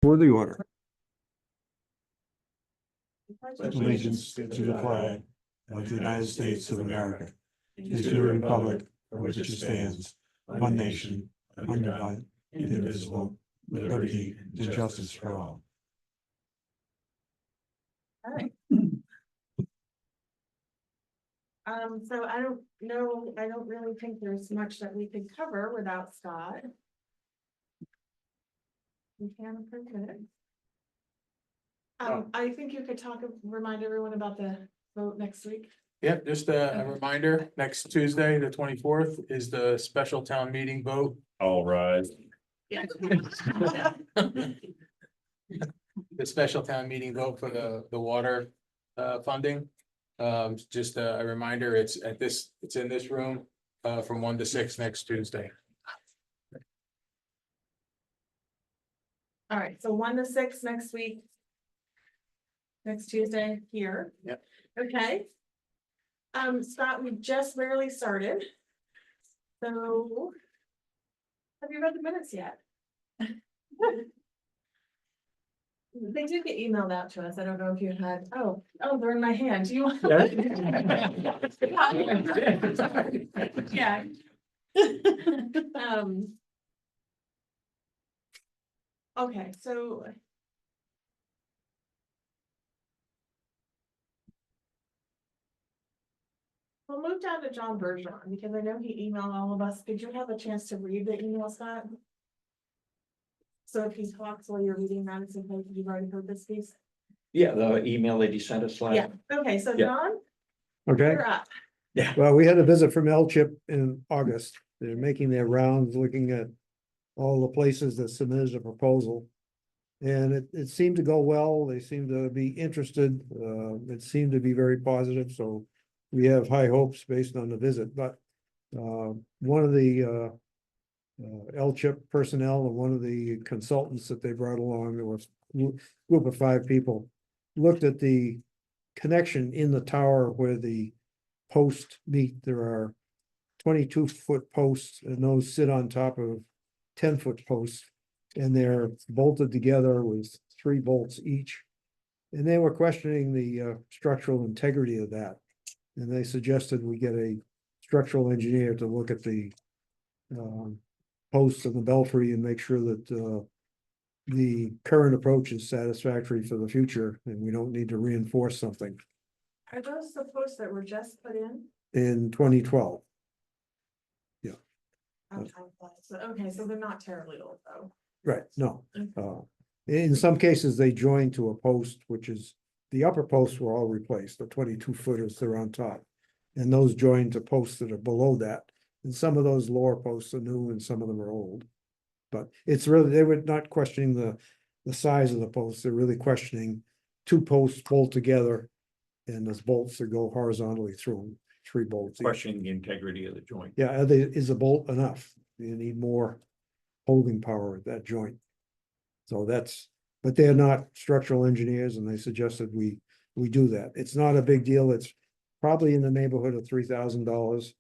For the order. Allegiance to the flag of the United States of America, and to the republic for which it stands, one nation, under God, indivisible, with liberty and justice for all. All right. So I don't know, I don't really think there's much that we could cover without Scott. We can approve it. I think you could remind everyone about the vote next week. Yep, just a reminder, next Tuesday, the 24th, is the special town meeting vote. All right. Yeah. The special town meeting vote for the water funding. Just a reminder, it's in this room from 1 to 6 next Tuesday. All right, so 1 to 6 next week. Next Tuesday here. Yep. Okay. Scott, we just barely started. So. Have you read the minutes yet? They did get emailed out to us. I don't know if you had, oh, they're in my hand. Do you want? Yeah. Okay, so. We'll move down to John Bergeron because I know he emailed all of us. Did you have a chance to read the email, Scott? So if he talks while you're reading that, it's okay, you've already heard this piece? Yeah, the email that he sent us Yeah, last. okay, so Yeah. John, Okay, you're up. well, we had a visit from L-Chip in August. They're making their rounds, looking at all the places that submitted a proposal. And it seemed to go well. They seemed to be interested. It seemed to be very positive, so we have high hopes based on the visit, but one of the L-Chip personnel and one of the consultants that they brought along, there was a group of 5 people, looked at the connection in the tower where the posts meet. There are 22-foot posts, and those sit on top of 10-foot posts, and they're bolted together with 3 bolts each. And they were questioning the structural integrity of that. And they suggested we get a structural engineer to look at the posts and the belfry and make sure that the current approach is satisfactory for the future, and we don't need to reinforce something Are those the posts that were just put in 2012. Okay, so they're not terribly old though. Right, no. Okay. In some cases, they join to a post, which is, the upper posts were all replaced, the 22-footers, they're on top. And those join to posts that are below that. And some of those lower posts are new and some of them are old. But it's really, they were not questioning the size of the posts, they're really questioning 2 posts bolt together. And there's bolts that go horizontally through them, 3 bolts. each. Questioning the integrity of the joint. Yeah, is a bolt enough? Do you need more holding power at that joint? So that's, but they're not structural engineers, and they suggested we do that. It's not a big deal. It's probably in the neighborhood of $3,000.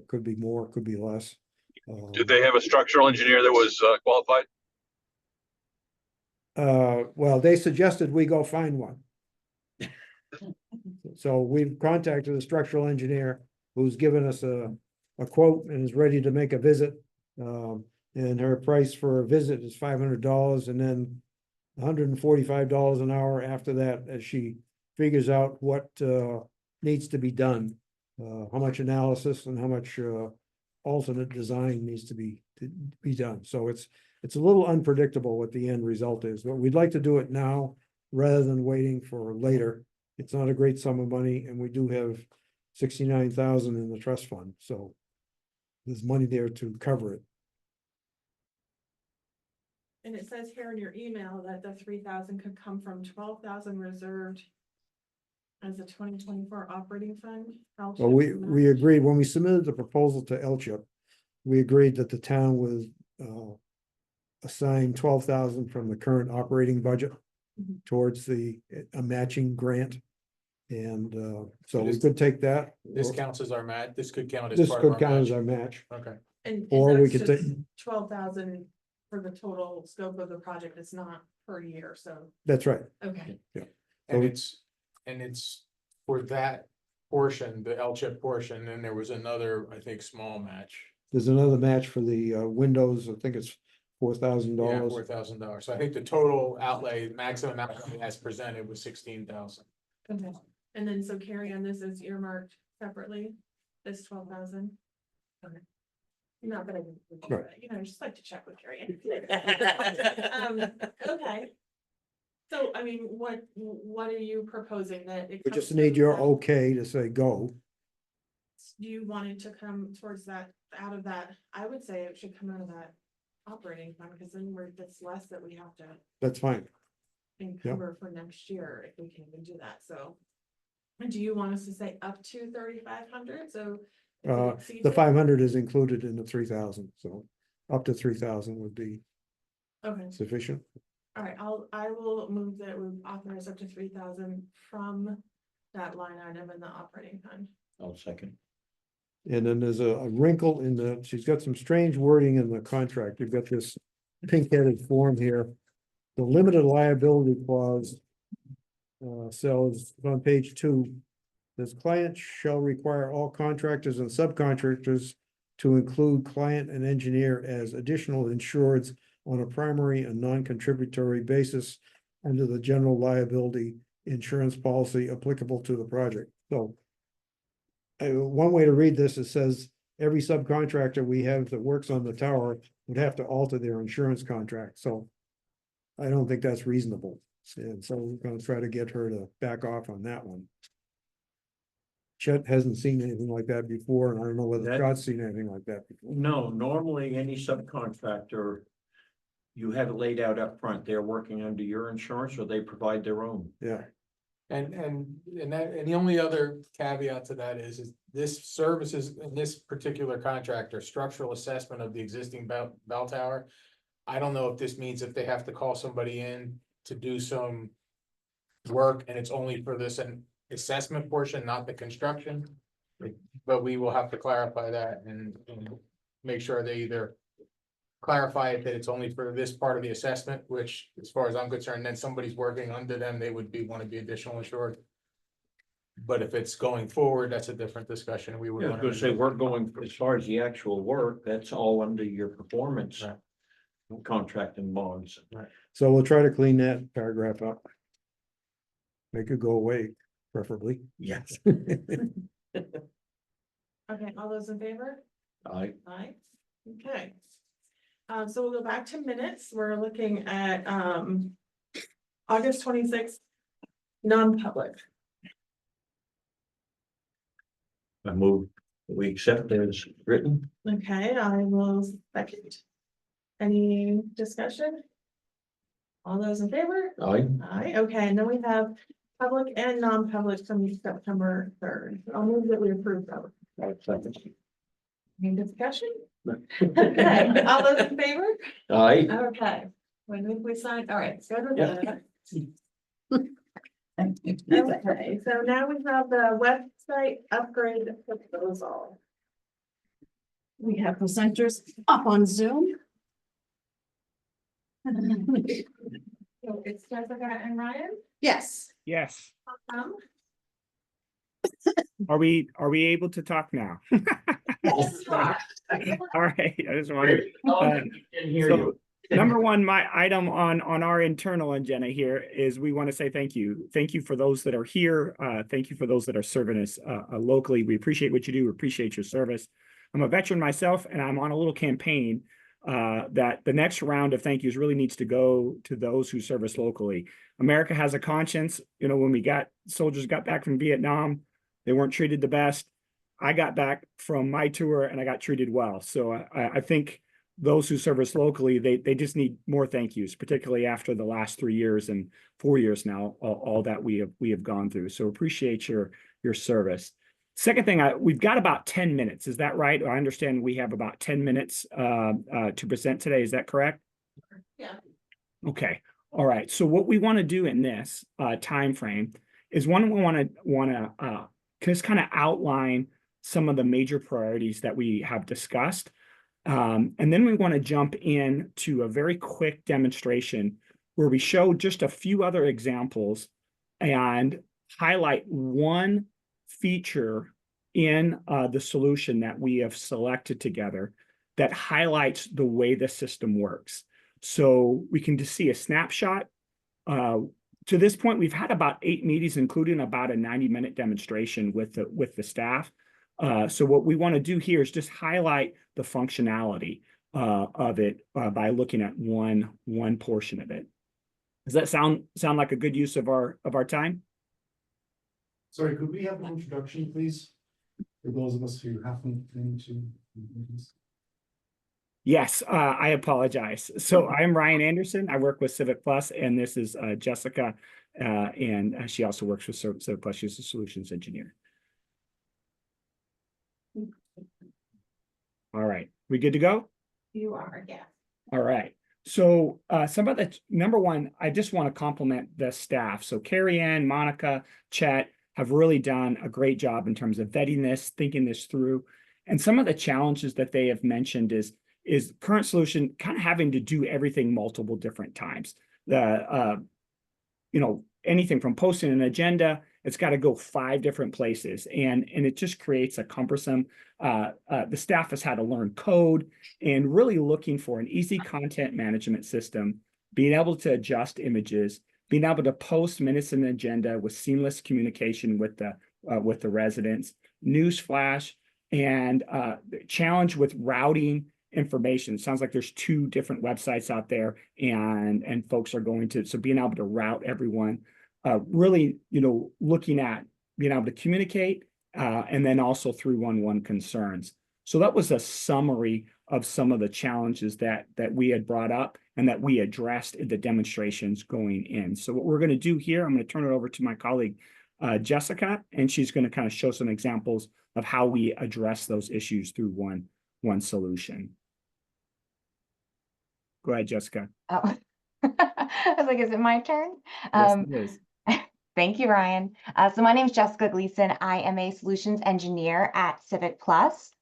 Could be more, could be less. Did they have a structural engineer that was qualified? Well, they suggested we go find one. So we've contacted a structural engineer who's given us a quote and is ready to make a visit. And her price for a visit is $500, and then $145 an hour after that, as she figures out what needs to be done. How much analysis and how much alternate design needs to be done. So it's a little unpredictable what the end result is, but we'd like to do it now rather than waiting for later. It's not a great sum of money, and we do have $69,000 in the trust fund, so there's money there to cover it. And it says here in your email that the 3,000 could come from 12,000 reserved as a 2024 operating fund. Well, we agreed, when we submitted the proposal to L-Chip, we agreed that the town would assign 12,000 from the current operating budget Mhm. towards a matching grant. And so we could take that. This counts as our this could count as This part of could our count as match. our match, Okay, And or we that's could just take, 12,000 for the total scope of the project, it's not per year, so, That's right. okay. And it's for that portion, the L-chip portion, and there was another, I think, small match. There's another match for the windows. I think it's $4,000. $4,000. So I think the total outlay, maximum outlay as presented was 16,000. Okay, and then so Carrie on this is earmarked separately, this 12,000. Okay. Not that I, Right. you know, I just like to check with Carrie. Okay. So, I mean, what are you proposing that? it We comes just need your from- okay to say go. Do you want it to come towards that, out of that? I would say it should come out of that operating fund, because then that's less that we have to That's fine. encumber for next year, if we can even do that, so. And do you want us to say up to 3,500, so? if it exceeds The it- 500 is included in the 3,000, so up to 3,000 would be Okay, sufficient. all right, I will move that we authorize up to 3,000 from that line item in the operating fund. I'll second. And then there's a wrinkle in she's got some strange wording in the contract. You've got this pink-headed form here. The limited liability clause says on page 2, this client shall require all contractors and subcontractors to include client and engineer as additional insureds on a primary and non-contributory basis under the general liability insurance policy applicable to the project. So one way to read this, it says every subcontractor we have that works on the tower would have to alter their insurance contract, so I don't think that's reasonable, and so we're gonna try to get her to back off on that one. Chet hasn't seen anything like that before, and I don't know whether That- Scott's seen anything like that before. No, normally any subcontractor, you have it laid out up front. They're working under your insurance or they provide their own. Yeah, And the only other caveat to that is this services in this particular contractor, structural assessment of the existing bell tower. I don't know if this means if they have to call somebody in to do some work and it's only for this assessment portion, not the construction. But we will have to clarify that and make sure they either clarify it that it's only for this part of the assessment, which as far as I'm concerned, then somebody's working under them, they would want to be additional insured. But if it's going forward, that's a different discussion. We would. I was gonna say, we're going, as far as the actual work, that's all under your performance. Right. Contract and bonds. so we'll try to clean that paragraph up. Make it go away, preferably. Yes. Okay, all those in favor? I, Aye. Okay. So we'll go back to minutes. We're looking at, August 26th, non-public. I move, that we accept as written. Okay, I will second. Any discussion? All those in favor? I, Aye, okay, and then we have public and non-public from September 3rd. I'll move that we approve those. Any discussion? Okay, all those in favor? I, Okay, when did we sign? All right, so do Yeah. that. Okay, so now we have the website upgrade proposal. We have presenters up on Zoom. So it's Jessica and Ryan. Yes, Yes. Um, Are we able to talk now? yes, Rob. All right, I just wanted, so number one, my item on our internal agenda here is we want to say thank you. Thank you for those that are here. Thank you for those that are serving us locally. We appreciate what you do. We appreciate your service. I'm a veteran myself, and I'm on a little campaign that the next round of thank yous really needs to go to those who serve us locally. America has a conscience. You know, when soldiers got back from Vietnam, they weren't treated the best. I got back from my tour and I got treated well. So I think those who serve us locally, they just need more thank yous, particularly after the last 3 years and 4 years now, all that we have gone through. So appreciate your service. Second thing, we've got about 10 minutes. Is that right? I understand we have about 10 minutes to present today. Is that correct? Yeah. Okay. All right. So what we want to do in this time frame is we want to just kind of outline some of the major priorities that we have discussed. And then we want to jump in to a very quick demonstration where we show just a few other examples and highlight one feature in the solution that we have selected together that highlights the way the system works. So we can just see a snapshot. To this point, we've had about 8 meetings, including about a 90-minute demonstration with the staff. So what we want to do here is just highlight the functionality of it by looking at one portion of it. Does that sound like a good use of our time? Sorry, could we have an introduction, please? For those of us who haven't been to meetings. Yes, I apologize. So I'm Ryan Anderson. I work with Civic Plus, and this is Jessica, and she also works with Civic Plus. She's a solutions engineer. All right, we good to go? You are, yeah. All right. So some of the number one, I just want to compliment the staff. So Carrie Ann, Monica, Chet have really done a great job in terms of vetting this, thinking this through. And some of the challenges that they have mentioned is current solution kind of having to do everything multiple different times. Anything from posting an agenda, it's got to go 5 different places, and it just creates a cumbersome. The staff has had to learn code and really looking for an easy content management system, being able to adjust images, being able to post minutes in the agenda with seamless communication with the residents, newsflash, and challenge with routing information. It sounds like there's 2 different websites out there, and folks are going to, so being able to route everyone, really, looking at being able to communicate, and then also 311 concerns. So that was a summary of some of the challenges that we had brought up and that we addressed in the demonstrations going in. So what we're going to do here, I'm going to turn it over to my colleague, Jessica, and she's going to kind of show some examples of how we address those issues through one solution. Go ahead, Jessica. Oh, I was like, is it my turn? Yes, it is. Thank you, Ryan. So my name is Jessica Gleason. I am a solutions engineer at Civic Plus.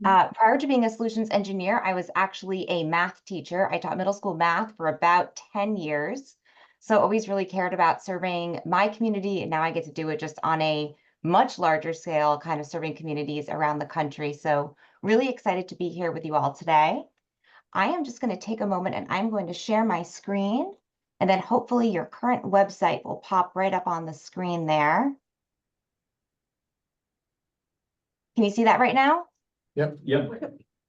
Prior to being a solutions engineer, I was actually a math teacher. I taught middle school math for about 10 years. So always really cared about serving my community. And now I get to do it just on a much larger scale, kind of serving communities around the country. So really excited to be here with you all today. I am just going to take a moment and I'm going to share my screen, and then hopefully your current website will pop right up on the screen there. Can you see that right now? Yep.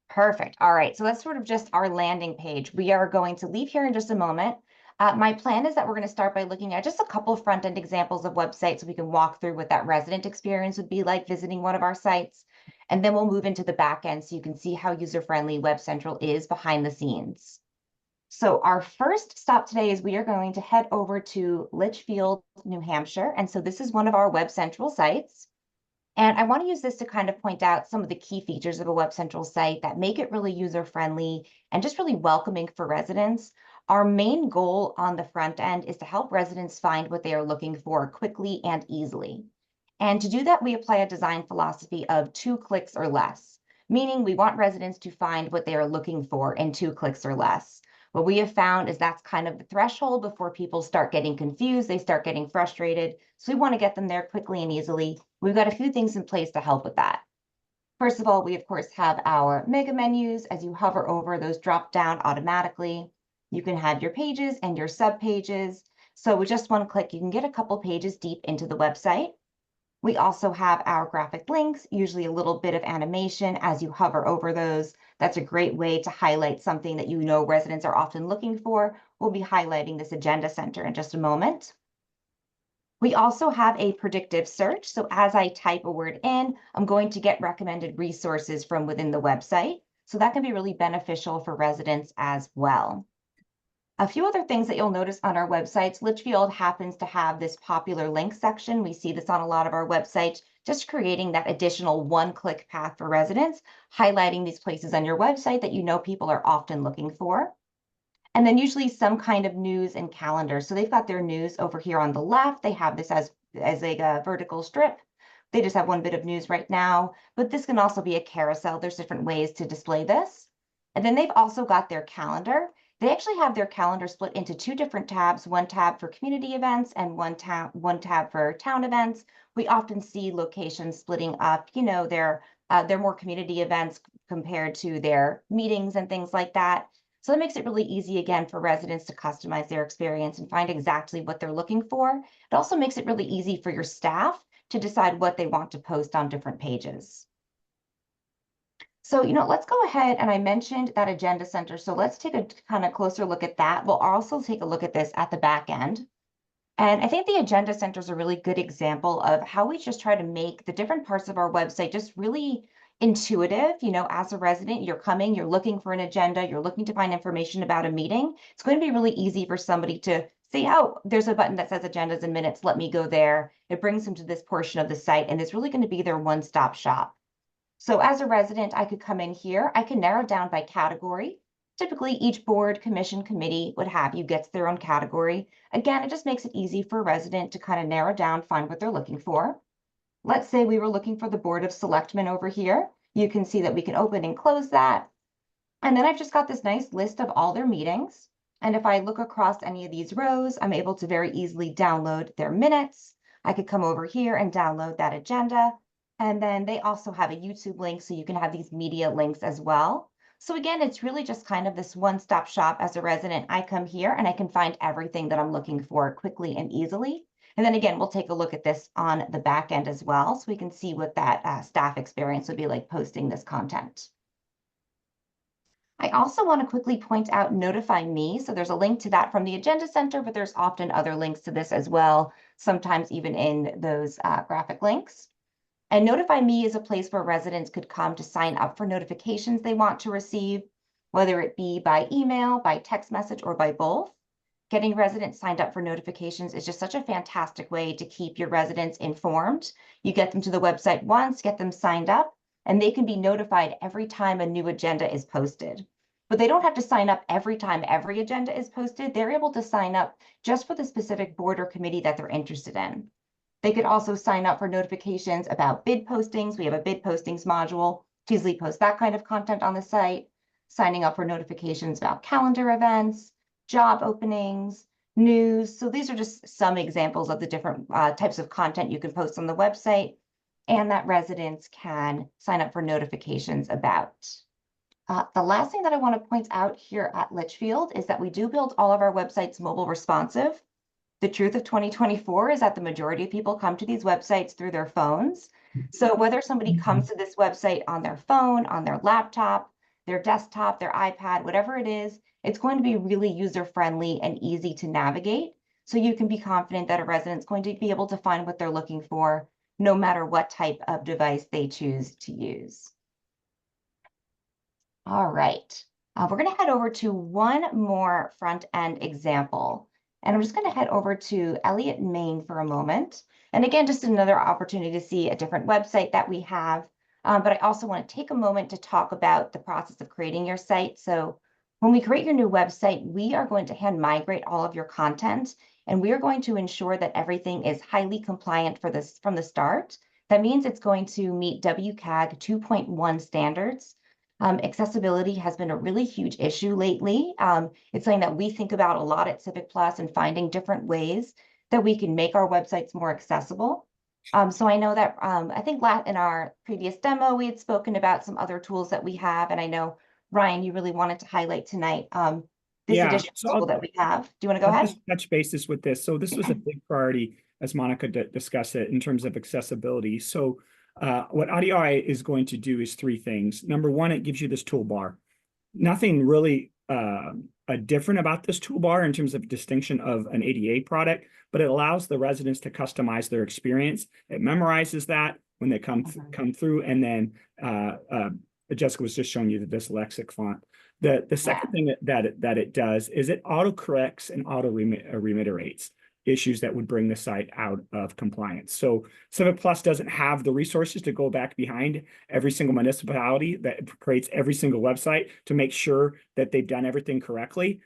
Perfect. All right. So that's sort of just our landing page. We are going to leave here in just a moment. My plan is that we're going to start by looking at just a couple front-end examples of websites so we can walk through what that resident experience would be like visiting one of our sites. And then we'll move into the back end so you can see how user-friendly Web Central is behind the scenes. So our first stop today is we are going to head over to Litchfield, New Hampshire. And so this is one of our Web Central sites. And I want to use this to kind of point out some of the key features of a Web Central site that make it really user-friendly and just really welcoming for residents. Our main goal on the front end is to help residents find what they are looking for quickly and easily. And to do that, we apply a design philosophy of 2 clicks or less, meaning we want residents to find what they are looking for in 2 clicks or less. What we have found is that's kind of the threshold before people start getting confused, they start getting frustrated. So we want to get them there quickly and easily. We've got a few things in place to help with that. First of all, we of course have our mega menus. As you hover over, those drop down automatically. You can have your pages and your sub pages. So with just 1 click, you can get a couple pages deep into the website. We also have our graphic links, usually a little bit of animation as you hover over those. That's a great way to highlight something that residents are often looking for. We'll be highlighting this agenda center in just a moment. We also have a predictive search. So as I type a word in, I'm going to get recommended resources from within the website. So that can be really beneficial for residents as well. A few other things that you'll notice on our websites, Litchfield happens to have this popular link section. We see this on a lot of our websites, just creating that additional 1-click path for residents, highlighting these places on your website that people are often looking for. And then usually some kind of news and calendar. So they've got their news over here on the left. They have this as a vertical strip. They just have one bit of news right now, but this can also be a carousel. There's different ways to display this. And then they've also got their calendar. They actually have their calendar split into 2 different tabs, one tab for community events and one tab for town events. We often see locations splitting up, you know, their more community events compared to their meetings and things like that. So that makes it really easy, again, for residents to customize their experience and find exactly what they're looking for. It also makes it really easy for your staff to decide what they want to post on different pages. So, you know, let's go ahead, and I mentioned that agenda center. So let's take a kind of closer look at that. We'll also take a look at this at the back end. And I think the agenda center is a really good example of how we just try to make the different parts of our website just really intuitive. You know, as a resident, you're coming, you're looking for an agenda, you're looking to find information about a meeting. It's going to be really easy for somebody to say, oh, there's a button that says agendas and minutes, let me go there. It brings them to this portion of the site, and it's really going to be their one-stop shop. So as a resident, I could come in here, I can narrow down by category. Typically, each board, commission, committee, what have you, gets their own category. Again, it just makes it easy for a resident to kind of narrow down, find what they're looking for. Let's say we were looking for the Board of Selectmen over here. You can see that we can open and close that. And then I've just got this nice list of all their meetings. And if I look across any of these rows, I'm able to very easily download their minutes. I could come over here and download that agenda. And then they also have a YouTube link, so you can have these media links as well. So again, it's really just kind of this one-stop shop. As a resident, I come here and I can find everything that I'm looking for quickly and easily. And then again, we'll take a look at this on the back end as well, so we can see what that staff experience would be like posting this content. I also want to quickly point out Notify Me. So there's a link to that from the Agenda Center, but there's often other links to this as well, sometimes even in those graphic links. And Notify Me is a place where residents could come to sign up for notifications they want to receive, whether it be by email, by text message, or by both. Getting residents signed up for notifications is just such a fantastic way to keep your residents informed. You get them to the website once, get them signed up, and they can be notified every time a new agenda is posted. But they don't have to sign up every time every agenda is posted. They're able to sign up just for the specific board or committee that they're interested in. They could also sign up for notifications about bid postings. We have a bid postings module to easily post that kind of content on the site. Signing up for notifications about calendar events, job openings, news. So these are just some examples of the different types of content you can post on the website and that residents can sign up for notifications about. The last thing that I want to point out here at Litchfield is that we do build all of our websites mobile responsive. The truth of 2024 is that the majority of people come to these websites through their phones. So whether somebody comes to this website on their phone, on their laptop, their desktop, their iPad, whatever it is, it's going to be really user-friendly and easy to navigate. So you can be confident that a resident's going to be able to find what they're looking for, no matter what type of device they choose to use. All right, we're going to head over to one more front-end example. And I'm just going to head over to Elliott, Maine for a moment. And again, just another opportunity to see a different website that we have. But I also want to take a moment to talk about the process of creating your site. So when we create your new website, we are going to hand migrate all of your content. And we are going to ensure that everything is highly compliant for this from the start. That means it's going to meet WCAG 2.1 standards. Accessibility has been a really huge issue lately. It's something that we think about a lot at Civic Plus and finding different ways that we can make our websites more accessible. So I know that I think in our previous demo, we had spoken about some other tools that we have. And I know, Ryan, you really wanted to highlight tonight this additional tool that we have. Do you want to go ahead? Just touch bases with this. So this was a big priority, as Monica discussed it, in terms of accessibility. So what AudioEye is going to do is 3 things. Number one, it gives you this toolbar. Nothing really different about this toolbar in terms of distinction of an ADA product, but it allows the residents to customize their experience. It memorizes that when they come through, and then Jessica was just showing you the dyslexic font. The second thing that it does is it auto-corrects and auto-reiterates issues that would bring the site out of compliance. So Civic Plus doesn't have the resources to go back behind every single municipality that creates every single website to make sure that they've done everything correctly.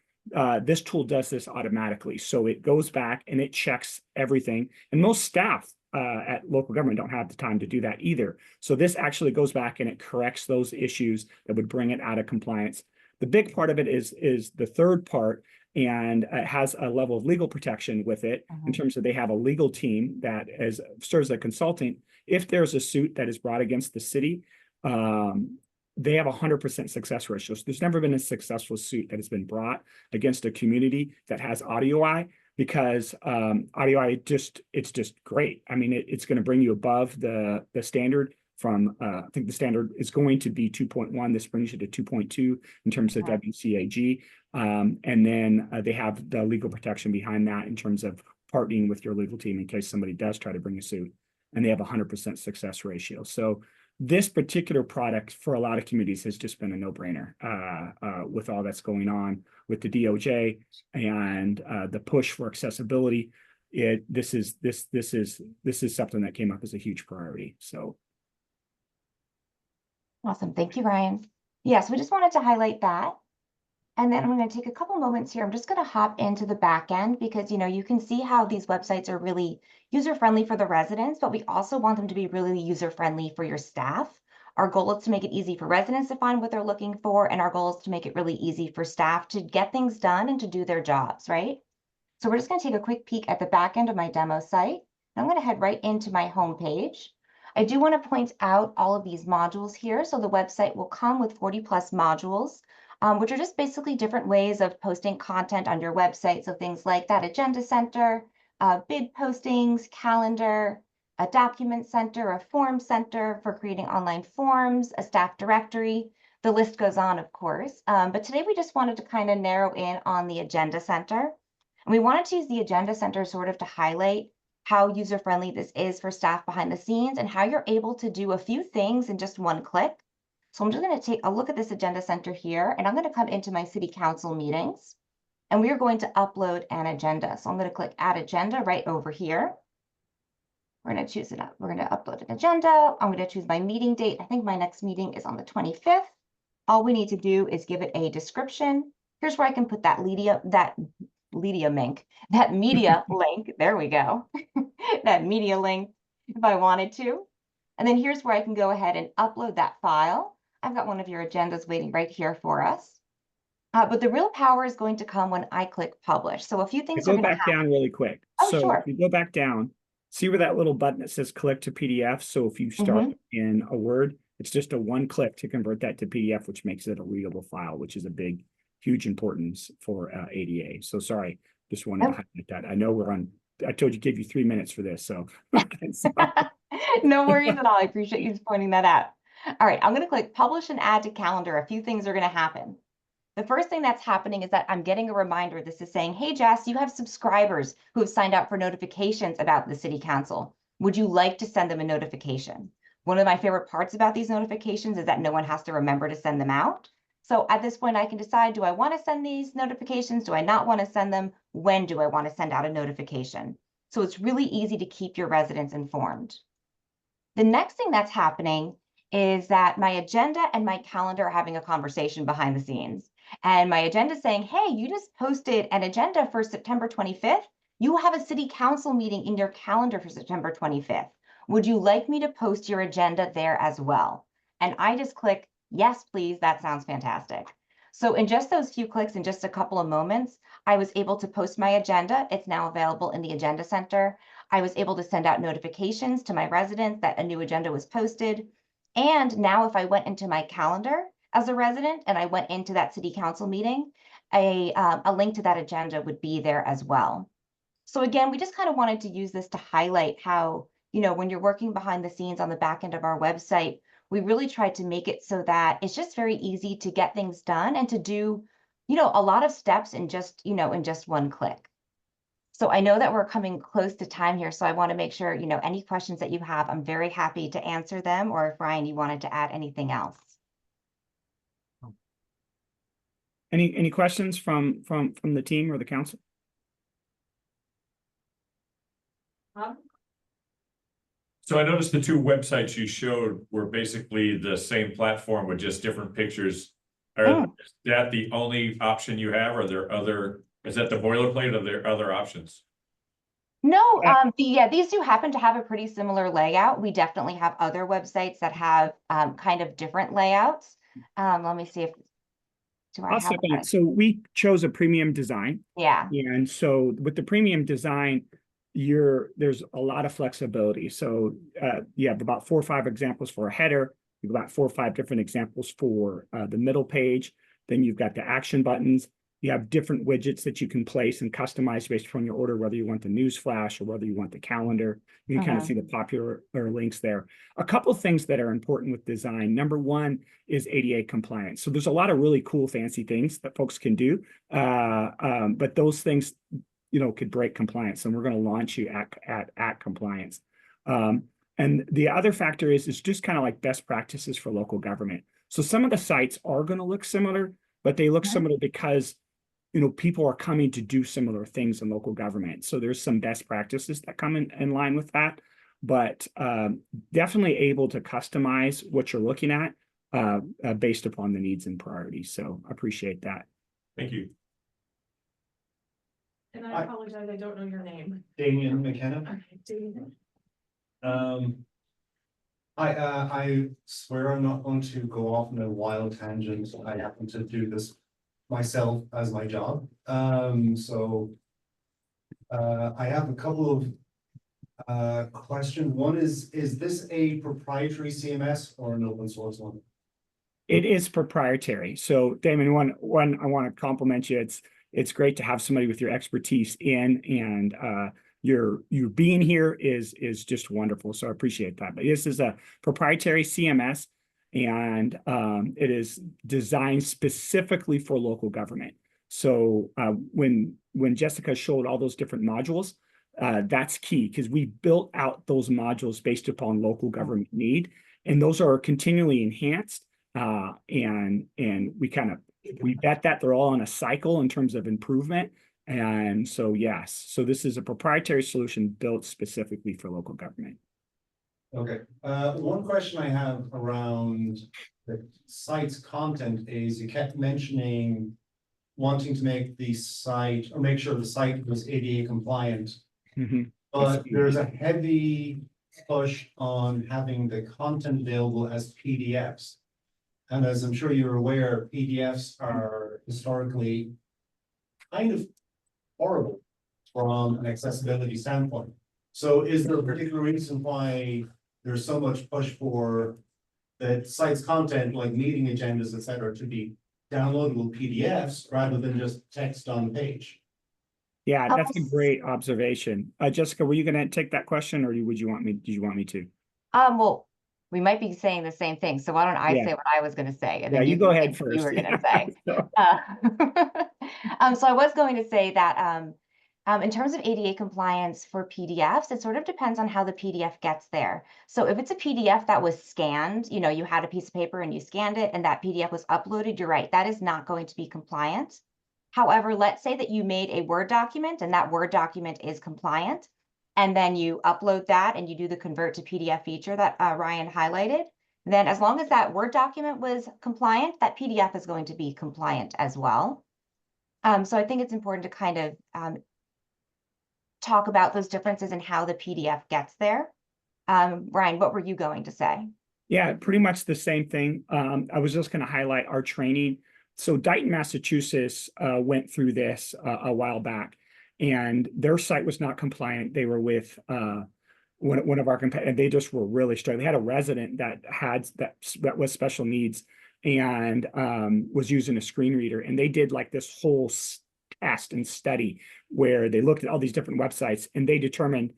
This tool does this automatically. So it goes back and it checks everything. And most staff at local government don't have the time to do that either. So this actually goes back and it corrects those issues that would bring it out of compliance. The big part of it is the third part, and it has a level of legal protection with it in Mhm. terms of they have a legal team that serves as a consultant. If there's a suit that is brought against the city, they have 100% success ratio. So there's never been a successful suit that has been brought against a community that has AudioEye, because AudioEye it's just great. I mean, it's going to bring you above the standard from I think the standard is going to be 2.1. This brings you to 2.2 in terms of Okay. WCAG. And then they have the legal protection behind that in terms of partnering with your legal team in case somebody does try to bring a suit. And they have 100% success ratio. So this particular product for a lot of communities has just been a no-brainer with all that's going on with the DOJ and the push for accessibility. This is something that came up as a huge priority. So Awesome. Thank you, Ryan. Yes, we just wanted to highlight that. And then I'm going to take a couple moments here. I'm just going to hop into the back end because, you can see how these websites are really user-friendly for the residents, but we also want them to be really user-friendly for your staff. Our goal is to make it easy for residents to find what they're looking for, and our goal is to make it really easy for staff to get things done and to do their jobs, right? So we're just going to take a quick peek at the back end of my demo site. I'm going to head right into my home page. I do want to point out all of these modules here. So the website will come with 40+ modules, which are just basically different ways of posting content on your website. So things like that agenda center, bid postings, calendar, a document center, a form center for creating online forms, a staff directory. The list goes on, of course. But today we just wanted to kind of narrow in on the agenda center. And we wanted to use the agenda center sort of to highlight how user-friendly this is for staff behind the scenes and how you're able to do a few things in just one click. So I'm just going to take a look at this agenda center here, and I'm going to come into my city council meetings, and we are going to upload an agenda. So I'm going to click add agenda right over here. We're going to choose it up. We're going to upload an agenda. I'm going to choose my meeting date. I think my next meeting is on the 25th. All we need to do is give it a description. Here's where I can put that media link, there we go, that media link if I wanted to. And then here's where I can go ahead and upload that file. I've got one of your agendas waiting right here for us. But the real power is going to come when I click publish. So a few things are go going to back happen. down really quick. Oh, So sure. if you go back down, see where that little button that says click to PDF. So if you start in a Word, it's just a one click to convert that to PDF, which makes it a readable file, which is a huge importance for ADA. So sorry, just wanted to highlight that. I know I told you, give you 3 minutes for this, so. No worries at all. I appreciate you pointing that out. All right, I'm going to click publish and add to calendar. A few things are going to happen. The first thing that's happening is that I'm getting a reminder. This is saying, hey, Jess, you have subscribers who have signed up for notifications about the city council. Would you like to send them a notification? One of my favorite parts about these notifications is that no one has to remember to send them out. So at this point, I can decide, do I want to send these notifications? Do I not want to send them? When do I want to send out a notification? So it's really easy to keep your residents informed. The next thing that's happening is that my agenda and my calendar are having a conversation behind the scenes. And my agenda is saying, hey, you just posted an agenda for September 25th. You have a city council meeting in your calendar for September 25th. Would you like me to post your agenda there as well? And I just click, yes, please. That sounds fantastic. So in just those few clicks, in just a couple of moments, I was able to post my agenda. It's now available in the Agenda Center. I was able to send out notifications to my residents that a new agenda was posted. And now if I went into my calendar as a resident and I went into that city council meeting, a link to that agenda would be there as well. So again, we just kind of wanted to use this to highlight how, when you're working behind the scenes on the back end of our website, we really tried to make it so that it's just very easy to get things done and to do, a lot of steps in just, in just one click. So I know that we're coming close to time here, so I want to make sure, any questions that you have, I'm very happy to answer them, or if Ryan, you wanted to add anything else. Any questions from the team or the council? So I noticed the two websites you showed were basically the same platform with just different pictures. Is that the only option you have? Are there is that the boilerplate, or are there other options? No, these two happen to have a pretty similar layout. We definitely have other websites that have kind of different layouts. Let me see if Do I I'll have step in. that? So we chose a premium design. Yeah, And so with the premium design, there's a lot of flexibility. So you have about 4 or 5 examples for a header. You've got 4 or 5 different examples for the middle page. Then you've got the action buttons. You have different widgets that you can place and customize based upon your order, whether you want the news flash or whether you want the calendar. You can kind of see the popular links there. A couple of things that are important with design. Number one is ADA compliance. So there's a lot of really cool, fancy things that folks can do. But those things, could break compliance, and we're going to launch you at compliance. And the other factor is just kind of like best practices for local government. So some of the sites are going to look similar, but they look similar because people are coming to do similar things in local government. So there's some best practices that come in line with that, but definitely able to customize what you're looking at based upon the needs and priorities. So I appreciate that. Thank you. And I apologize, I don't know your name. Damien McKenna. Okay, Damien. I swear I'm not going to go off on a wild tangent. I happen to do this myself as my job. So I have a couple of questions. One is this a proprietary CMS or an open source one? It is proprietary. So Damon, one, I want to compliment you. It's great to have somebody with your expertise and your being here is just wonderful. So I appreciate that. But this is a proprietary CMS, and it is designed specifically for local government. So when Jessica showed all those different modules, that's key because we built out those modules based upon local government need, and those are continually enhanced. And we bet that they're all on a cycle in terms of improvement. And so, yes, so this is a proprietary solution built specifically for local government. Okay, one question I have around the site's content is you kept mentioning wanting to make the site or make sure the site was ADA compliant. But there's a heavy push on having the content available as PDFs. And as I'm sure you're aware, PDFs are historically kind of horrible from an accessibility standpoint. So is there a particular reason why there's so much push for the site's content, like meeting agendas, et cetera, to be downloadable PDFs rather than just text on the page? Yeah, that's a great observation. Jessica, were you going to take that question, or did you want me to? well, we might be saying the same thing. So why don't I say what I was going to say? And then you go ahead what first. You were going to say. So So I was going to say that in terms of ADA compliance for PDFs, it sort of depends on how the PDF gets there. So if it's a PDF that was scanned, you had a piece of paper and you scanned it and that PDF was uploaded, you're right, that is not going to be compliant. However, let's say that you made a Word document and that Word document is compliant, and then you upload that and you do the convert to PDF feature that Ryan highlighted, then as long as that Word document was compliant, that PDF is going to be compliant as well. So I think it's important to kind of talk about those differences in how the PDF gets there. Ryan, what were you going to say? Yeah, pretty much the same thing. I was just going to highlight our training. So Dighton, Massachusetts went through this a while back, and their site was not compliant. They were with one of our competitors. They just were really struggling. They had a resident that was special needs and was using a screen reader, and they did like this whole test and study where they looked at all these different websites, and they determined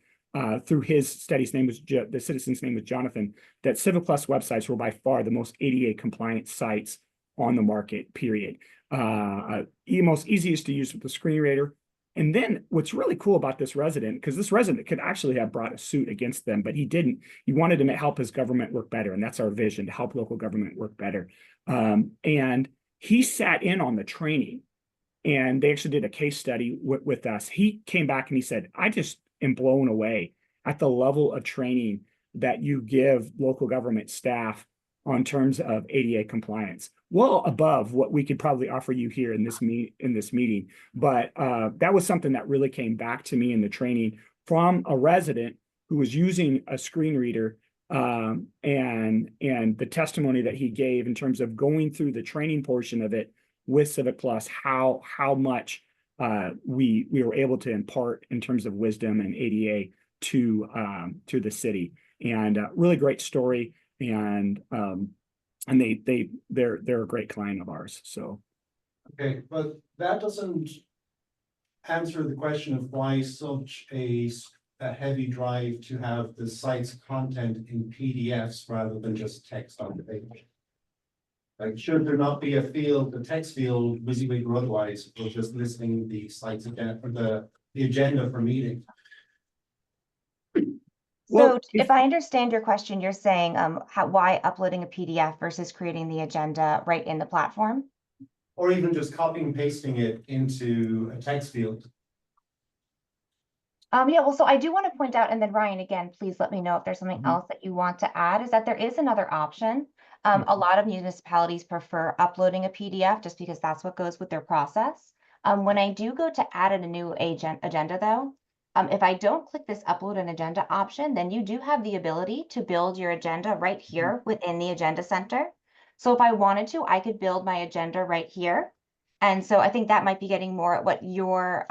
through his study, the citizen's name was Jonathan, that CivicPlus websites were by far the most ADA compliant sites on the market, period. Most easiest to use with the screen reader. And then what's really cool about this resident, because this resident could actually have brought a suit against them, but he didn't. He wanted to help his government work better. And that's our vision, to help local government work better. And he sat in on the training, and they actually did a case study with us. He came back and he said, I just am blown away at the level of training that you give local government staff on terms of ADA compliance, well above what we could probably offer you here in this meeting. But that was something that really came back to me in the training from a resident who was using a screen reader, and the testimony that he gave in terms of going through the training portion of it with Civic Plus, how much we were able to impart in terms of wisdom and ADA to the city. And really great story. And they're a great client of ours. So Okay, but that doesn't answer the question of why such a heavy drive to have the site's content in PDFs rather than just text on the page. Like, should there not be a field, the text field, WYSIWYG or otherwise, for just listing the site's agenda, or the agenda for meeting? So if I understand your question, you're saying why uploading a PDF versus creating the agenda right in the platform? Or even just copying and pasting it into a text field. Yeah, well, so I do want to point out, and then Ryan, again, please let me know if there's something else that you want to add, is that there is another option. A lot of municipalities prefer uploading a PDF just because that's what goes with their process. When I do go to add a new agenda though, if I don't click this upload an agenda option, then you do have the ability to build your agenda right here within the Agenda Center. So if I wanted to, I could build my agenda right here. And so I think that might be getting more at what you're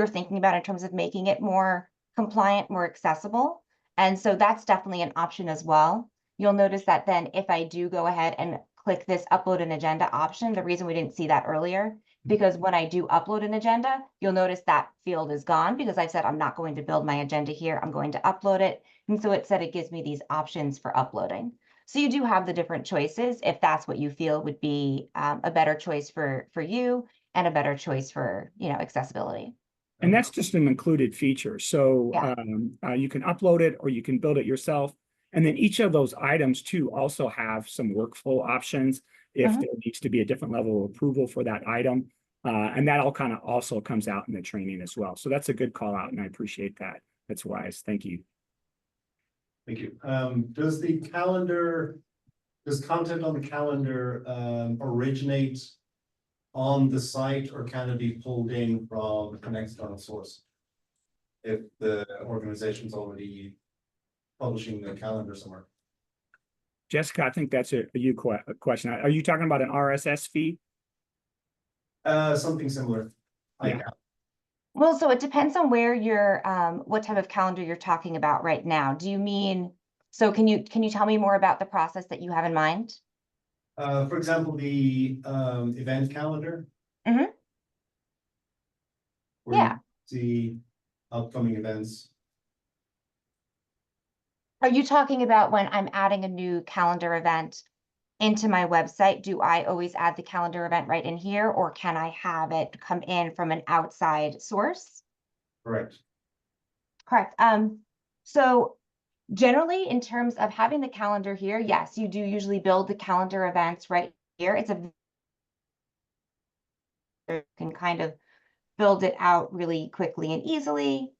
thinking about in terms of making it more compliant, more accessible. And so that's definitely an option as well. You'll notice that then if I do go ahead and click this upload an agenda option, the reason we didn't see that earlier, because when I do upload an agenda, you'll notice that field is gone because I've said I'm not going to build my agenda here. I'm going to upload it. And so it said it gives me these options for uploading. So you do have the different choices if that's what you feel would be a better choice for you and a better choice for, accessibility. And that's just an included feature. So Yeah. you can upload it or you can build it yourself. And then each of those items too also have some workflow options if there needs to be a different level of approval for that item. And that all kind of also comes out in the training as well. So that's a good call out and I appreciate that. That's wise. Thank you. Thank you. Does content on the calendar originate on the site or can it be pulled in from an external source? If the organization's already publishing the calendar somewhere. Jessica, I think that's a question. Are you talking about an RSS feed? Something similar. Yeah. Well, so it depends on where you're, what type of calendar you're talking about right now. Do you mean, so can you tell me more about the process that you have in mind? For example, the event calendar. Mhm. Where Yeah. you see upcoming events. Are you talking about when I'm adding a new calendar event into my website? Do I always add the calendar event right in here, or can I have it come in from an outside source? Correct. Correct. So generally, in terms of having the calendar here, yes, you do usually build the calendar events right here. You can kind of build it out really quickly and easily.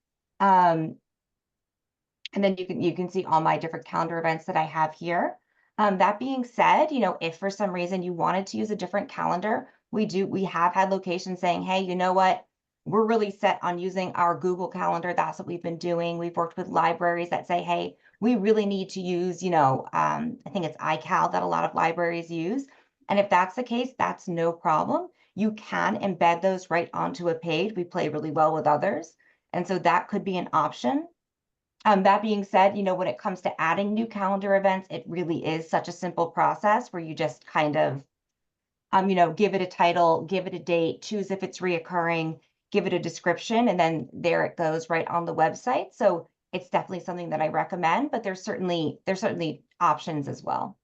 And then you can see all my different calendar events that I have here. That being said, if for some reason you wanted to use a different calendar, we have had locations saying, hey, you know what? We're really set on using our Google Calendar. That's what we've been doing. We've worked with libraries that say, hey, we really need to use, I think it's iCal that a lot of libraries use. And if that's the case, that's no problem. You can embed those right onto a page. We play really well with others. And so that could be an option. That being said, when it comes to adding new calendar events, it really is such a simple process where you just kind of, give it a title, give it a date, choose if it's reoccurring, give it a description, and then there it goes right on the website. So it's definitely something that I recommend, but there's certainly options as well.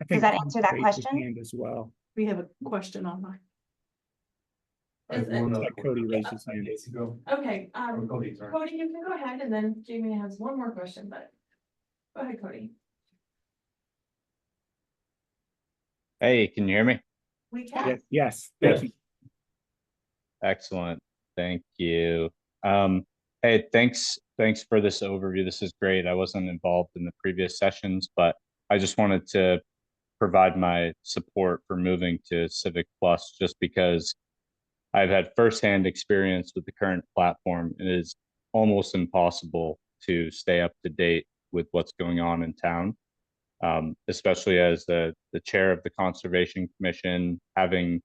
Does that answer that question? As well. We have a question online. Cody raised his hand. Okay, Cody, sorry. Cody, you can go ahead and then Jamie has one more question, but go ahead, Cody. Hey, can you hear me? We can. Yes. Thank you. Excellent. Thank you. Hey, thanks for this overview. This is great. I wasn't involved in the previous sessions, but I just wanted to provide my support for moving to Civic Plus just because I've had firsthand experience with the current platform. It is almost impossible to stay up to date with what's going on in town. especially as the chair of the Conservation Commission, having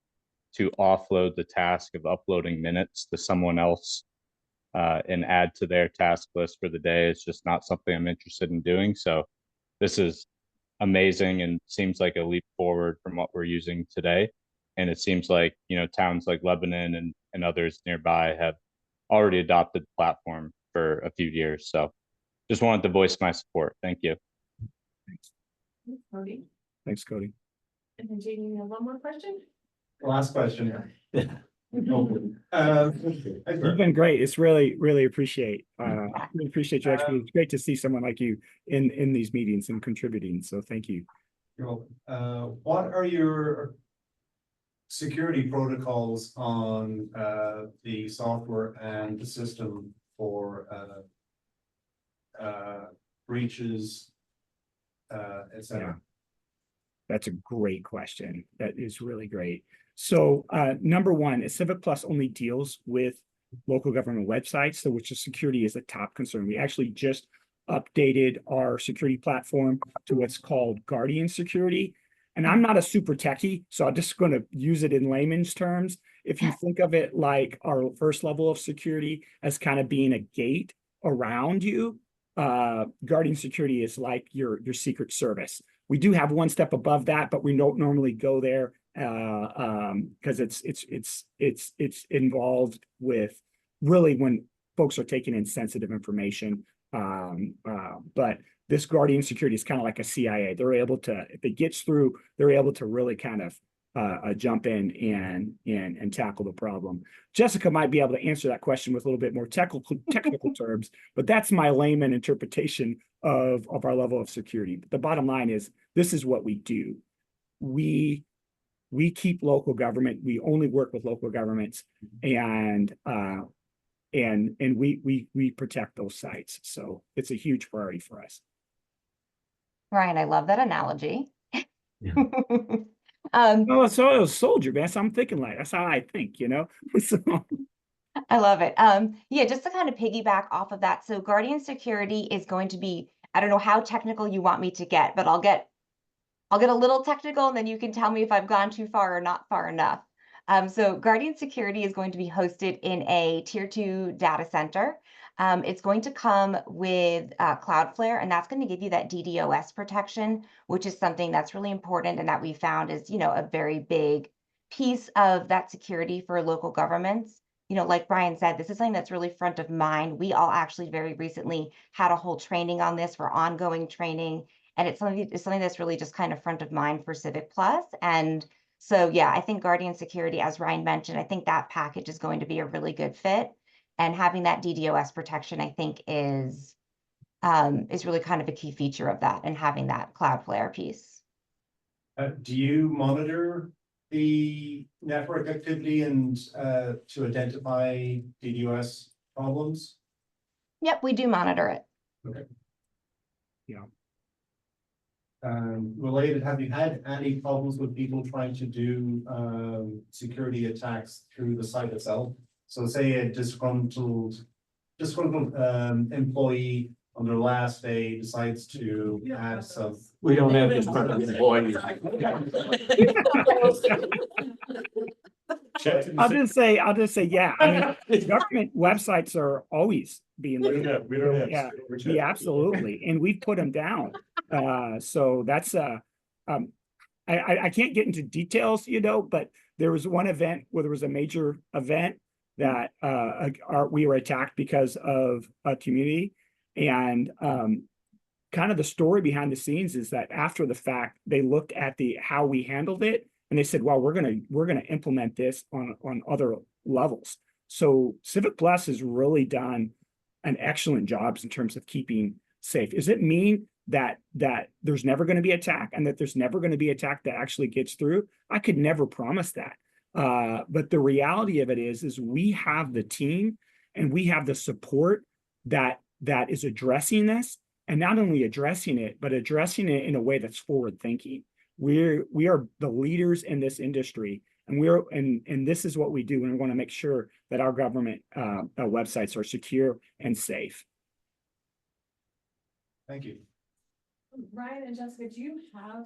to offload the task of uploading minutes to someone else and add to their task list for the day is just not something I'm interested in doing. So this is amazing and seems like a leap forward from what we're using today. And it seems like, you know, towns like Lebanon and others nearby have already adopted the platform for a few years. So just wanted to voice my support. Thank you. Cody, Thanks, Cody. and then Jamie, you have one more question? Last question. You've been great. It's really appreciate really appreciate your expertise. It's great to see someone like you in these meetings and contributing. So thank you. You're welcome. What are your security protocols on the software and the system for breaches, etc.? That's a great question. That is really great. So number one, Civic Plus only deals with local government websites, so which is security is a top concern. We actually just updated our security platform to what's called Guardian Security. And I'm not a super techie, so I'm just going to use it in layman's terms. If you think of it like our first level of security as kind of being a gate around you, Guardian Security is like your Secret Service. We do have one step above that, but we don't normally go there because it's involved with really when folks are taking in sensitive information. But this Guardian Security is kind of like a CIA. They're able to, if it gets through, they're able to really kind of jump in and tackle the problem. Jessica might be able to answer that question with a little bit more technical terms, but that's my layman interpretation of our level of security. But the bottom line is, this is what we do. We keep local government. We only work with local governments, and we protect those sites. So it's a huge priority for us. Ryan, I love that analogy. Oh, so a soldier, man. So I'm thinking like that's how I think, you know. So. I love it. Yeah, just to kind of piggyback off of that. So Guardian Security is going to be, I don't know how technical you want me to get, but I'll get a little technical and then you can tell me if I've gone too far or not far enough. So Guardian Security is going to be hosted in a tier 2 data center. It's going to come with Cloudflare, and that's going to give you that DDoS protection, which is something that's really important and that we found is, you know, a very big piece of that security for local governments. You know, like Brian said, this is something that's really front of mind. We all actually very recently had a whole training on this for ongoing training, and it's something that's really just kind of front of mind for Civic Plus. And so, yeah, I think Guardian Security, as Ryan mentioned, I think that package is going to be a really good fit. And having that DDoS protection, I think, is really kind of a key feature of that, and having that Cloudflare piece. Do you monitor the network activity and to identify DDoS problems? Yep, we do monitor it. Okay. Yeah. Related, have you had any problems with people trying to do security attacks through the site itself? So say a disgruntled employee on their last day decides to add some. We don't have this part of the employees. I'll just say, yeah. I mean, government websites are always being looked at. We don't have. Yeah, absolutely. And we've put them down. So that's, I can't get into details, you know, but there was one event where there was a major event that we were attacked because of a community. And kind of the story behind the scenes is that after the fact, they looked at how we handled it, and they said, well, we're gonna implement this on other levels. So Civic Plus has really done an excellent job in terms of keeping safe. Does it mean that there's never going to be attack and that there's never going to be attack that actually gets through? I could never promise that. But the reality of it is we have the team and we have the support that is addressing this, and not only addressing it, but addressing it in a way that's forward thinking. We are the leaders in this industry, and this is what we do, and we want to make sure that our government websites are secure and safe. Thank you. Ryan and Jessica, do you have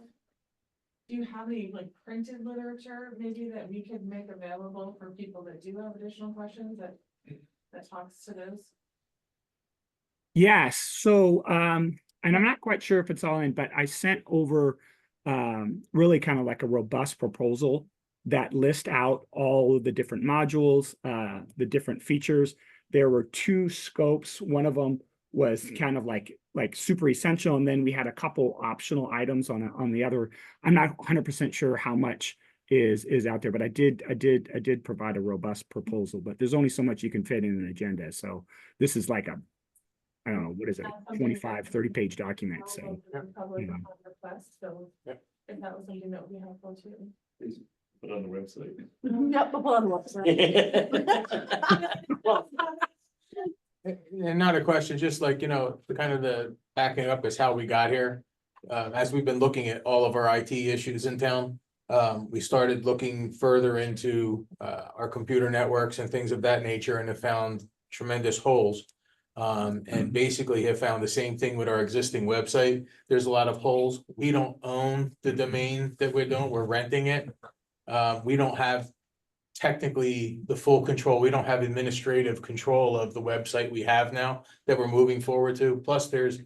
any like printed literature maybe that we could make available for people that do have additional questions that talks to those? Yes, so and I'm not quite sure if it's all in, but I sent over really kind of like a robust proposal that list out all of the different modules, the different features. There were 2 scopes. One of them was kind of like super essential, and then we had a couple optional items on the other. I'm not 100% sure how much is out there, but I did provide a robust proposal, but there's only so much you can fit in an agenda. So this is like a, I don't know, what is it, 25, 30-page document, so. Public you know. request, so Yep. if that was something that would be helpful too. Put on the website. Yep, on the website. And not a question, just like, the kind of the backing up is how we got here. As we've been looking at all of our IT issues in town, we started looking further into our computer networks and things of that nature and have found tremendous holes. And basically have found the same thing with our existing website. There's a lot of holes. We don't own the domain that we're doing, we're renting it. We don't have technically the full control. We don't have administrative control of the website we have now that we're moving forward to. Plus, there's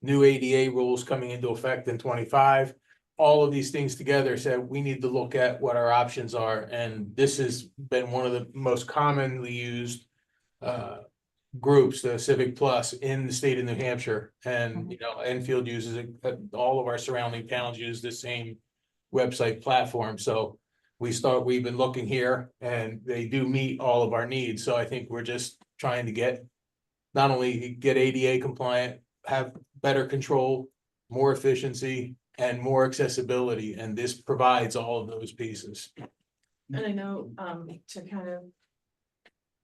new ADA rules coming into effect in 25. All of these things together said we need to look at what our options are. And this has been one of the most commonly used groups, the Civic Plus in the state of New Hampshire. And, Enfield uses it, all of our surrounding towns use the same website platform. So we've been looking here and they do meet all of our needs. So I think we're just trying to not only get ADA compliant, have better control, more efficiency and more accessibility. And this provides all of those pieces. And I know, to kind of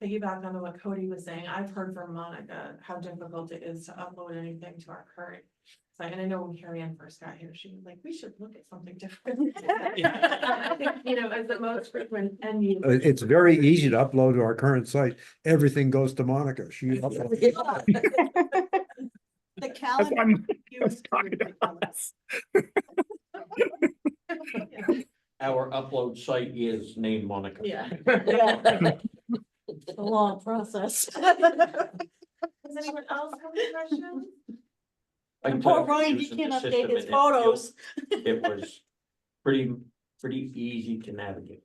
piggyback on what Cody was saying, I've heard from Monica how difficult it is to upload anything to our current site. And I know when Carrie Ann first got here, she was like, we should look at something different. I think, as the most frequent end user. It's very easy to upload to our current site. Everything goes to Monica. She uploads. The That's calendar. why I was talking to us. Our upload site is named Monica. Yeah. It's a long process. Does anyone else have any questions? I can Poor tell you, Ryan, he using can't the update system his in photos. Enfield, It was pretty easy to navigate.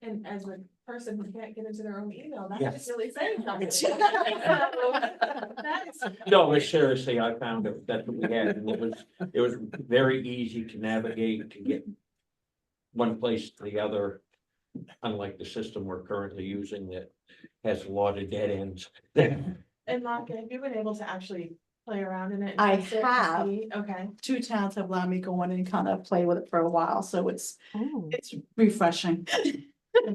And as a person who can't get into their own email, that's Yeah. just really saying something. No, seriously, I found that's what we had, and it was very easy to navigate, to get one place to the other, unlike the system we're currently using that has a lot of dead ends. And Monica, have you been able to actually play around in it? and I test it and have. see? Okay. 2 towns have allowed me go in and kind of play with it for a while, so it's Ooh. refreshing. All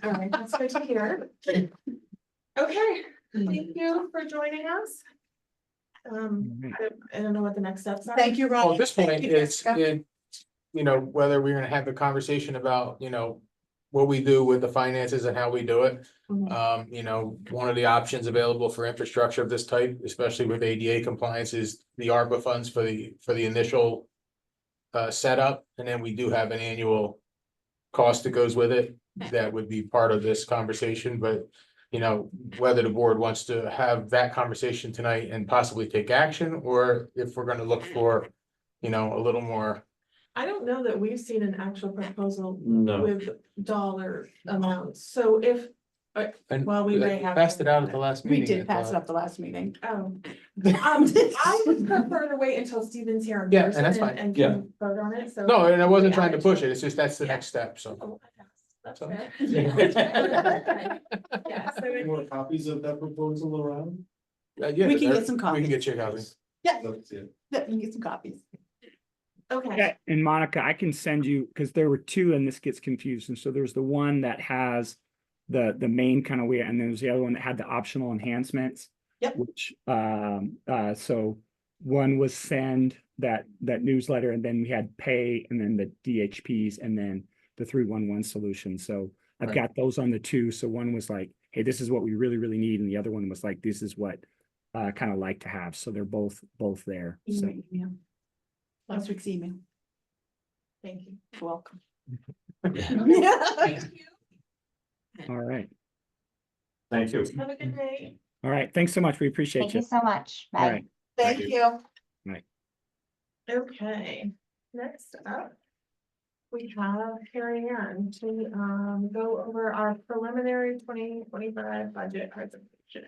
right, that's good to hear. Okay, thank you for joining us. I don't know what the next steps are. Thank you, Ron. Well, at this point, Thank you, it's, Jessica. whether we're gonna have a conversation about, what we do with the finances and how we do it. One of the options available for infrastructure of this type, especially with ADA compliance, is the ARPA funds for the initial setup, and then we do have an annual cost that goes with it. That would be part of this conversation, but whether the board wants to have that conversation tonight and possibly take action, or if we're gonna look for, a little more. I don't know that we've seen an actual proposal No. with dollar amounts, so if, And well, we may have. passed it out at the last We meeting. did pass it up the last meeting. Oh, I would prefer to wait until Steven's here in Yeah, and person that's fine. and Yeah. can vote on it, so. No, and I wasn't Yeah, trying to I push just- it, it's just that's the Yeah. next step, so. Oh, that's So- fair. Yeah, so Any it- more copies of that proposal around? Yeah, We can get some We copies. can get you a copy. Yeah, Let's see it. yeah, you can get some copies. okay, Yeah, and Monica, I can send you, because there were 2 and this gets confused. And so there's the one that has the main kind of way, and then there's the other one that had the optional enhancements. Yep. Which so one was send that newsletter, and then we had pay, and then the DHPs, and then the 311 solution. So I've Right. got those on the 2. So one was like, hey, this is what we really, really need, and the other one was like, this is what kind of like to have. So they're both there. So Email. Last week's email. Thank you. You're welcome. Thank you. all right. Thank you. Have a good day. All right. Thanks so much. We appreciate Thank you. you so much. All Bye. right. Thank you. Right. Okay, next up. We have Carrie Ann to go over our preliminary 2025 budget presentation.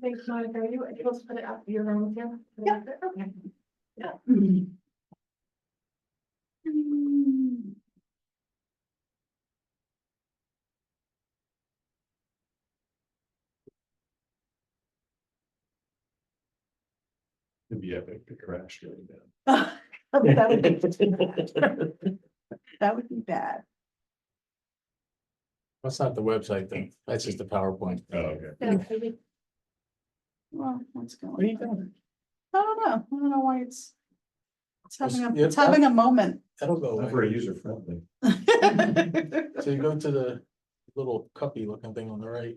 Thanks, Monica. Are you able to put it up? You're on with you? Yeah. Okay. Yeah. It'd be epic to crash during that. That would be that would be bad. That's not the website thing. That's just the PowerPoint. Oh, okay. Well, what's going on? What are you doing? I don't know. I don't know why it's having a, Yeah, it's having a moment. That'll go Not away. very user friendly. So you go to the little cuppy looking thing on the right.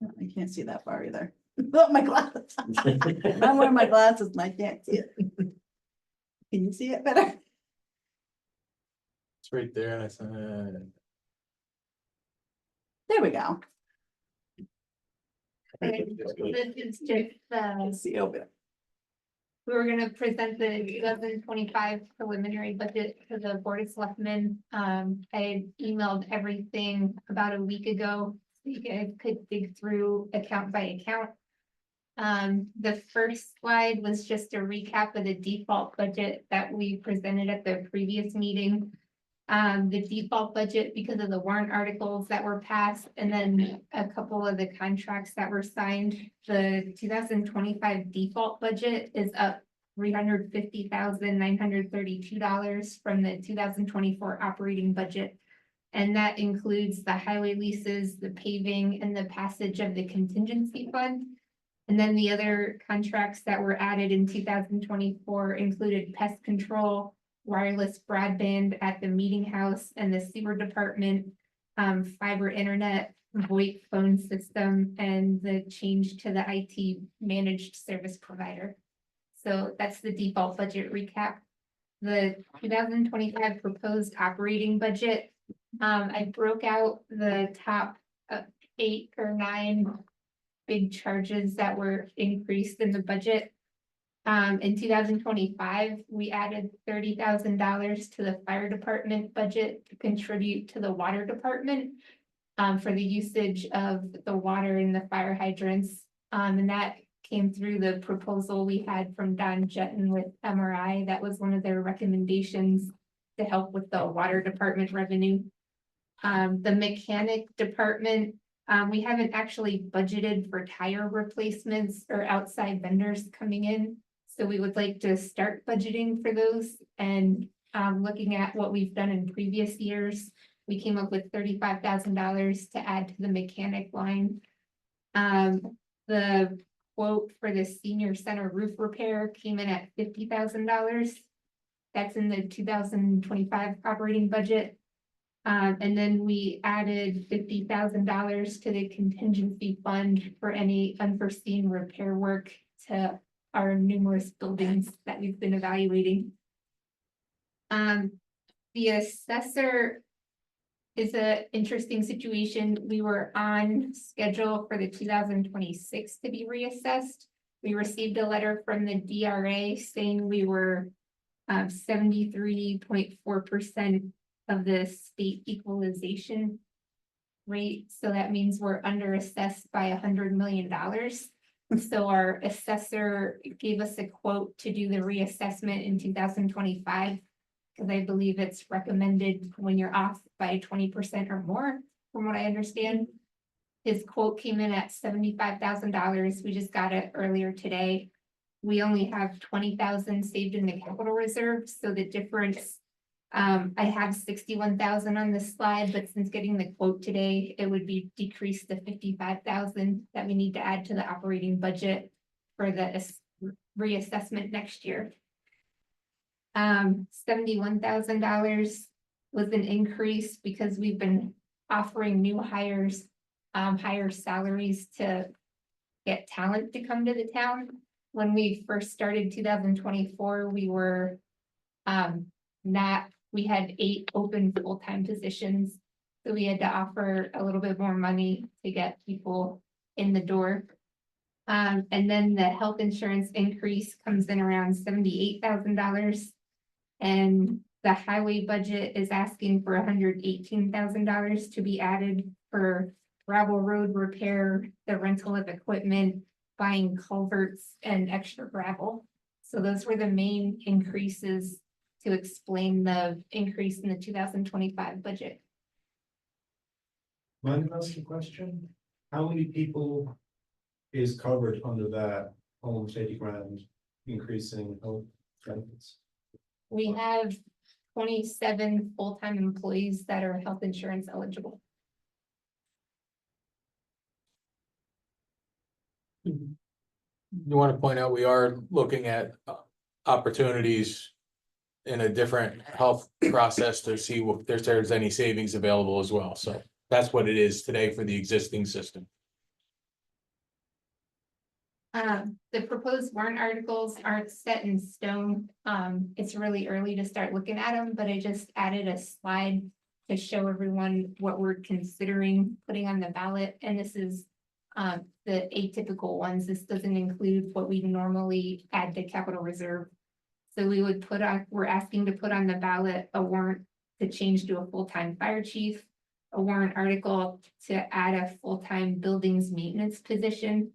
I can't see that far either. Oh, my glasses. I'm wearing my glasses and I can't see it. Can you see it better? It's right there and it's, There we go. This is just, I see over. we were gonna present the 2025 preliminary budget to the Board of Selectmen. I had emailed everything about a week ago, so you guys could dig through account by account. The first slide was just a recap of the default budget that we presented at the previous meeting. The default budget, because of the warrant articles that were passed, and then a couple of the contracts that were signed, the 2025 default budget is up $350,932 from the 2024 operating budget. And that includes the highway leases, the paving, and the passage of the contingency fund. And then the other contracts that were added in 2024 included pest control, wireless broadband at the meeting house and the sewer department, fiber internet, VoIP phone system, and the change to the IT managed service provider. So that's the default budget recap. The 2025 proposed operating budget, I broke out the top 8 or 9 big charges that were increased in the budget. In 2025, we added $30,000 to the fire department budget to contribute to the water department for the usage of the water in the fire hydrants. And that came through the proposal we had from Don Jetton with MRI. That was one of their recommendations to help with the water department revenue. The mechanic department, we haven't actually budgeted for tire replacements or outside vendors coming in. So we would like to start budgeting for those, and looking at what we've done in previous years, we came up with $35,000 to add to the mechanic line. The quote for the senior center roof repair came in at $50,000. That's in the 2025 operating budget. And then we added $50,000 to the contingency fund for any unforeseen repair work to our numerous buildings that we've been evaluating. The assessor is an interesting situation. We were on schedule for the 2026 to be reassessed. We received a letter from the DRA saying we were 73.4% of the state equalization rate. So that means we're under assessed by $100 million. So our assessor gave us a quote to do the reassessment in 2025, because I believe it's recommended when you're off by 20% or more, from what I understand. His quote came in at $75,000. We just got it earlier today. We only have 20,000 saved in the capital reserve, so the difference, I have 61,000 on this slide, but since getting the quote today, it would be decreased to 55,000 that we need to add to the operating budget for the reassessment next year. $71,000 was an increase because we've been offering new hires, higher salaries to get talent to come to the town. When we first started 2024, we were we had 8 open full-time positions. So we had to offer a little bit more money to get people in the door. And then the health insurance increase comes in around $78,000. And the highway budget is asking for $118,000 to be added for gravel road repair, the rental of equipment, buying culverts and extra gravel. So those were the main increases to explain the increase in the 2025 budget. Mind if I ask a question? How many people is covered under that almost 80 grand increasing health benefits? We have 27 full-time employees that are health insurance eligible. You want to point out, we are looking at opportunities in a different health process to see if there's any savings available as well. So that's what it is today for the existing system. The proposed warrant articles aren't set in stone. It's really early to start looking at them, but I just added a slide to show everyone what we're considering putting on the ballot. And this is the atypical ones. This doesn't include what we normally add to capital reserve. So we would we're asking to put on the ballot a warrant to change to a full-time fire chief, a warrant article to add a full-time buildings maintenance position.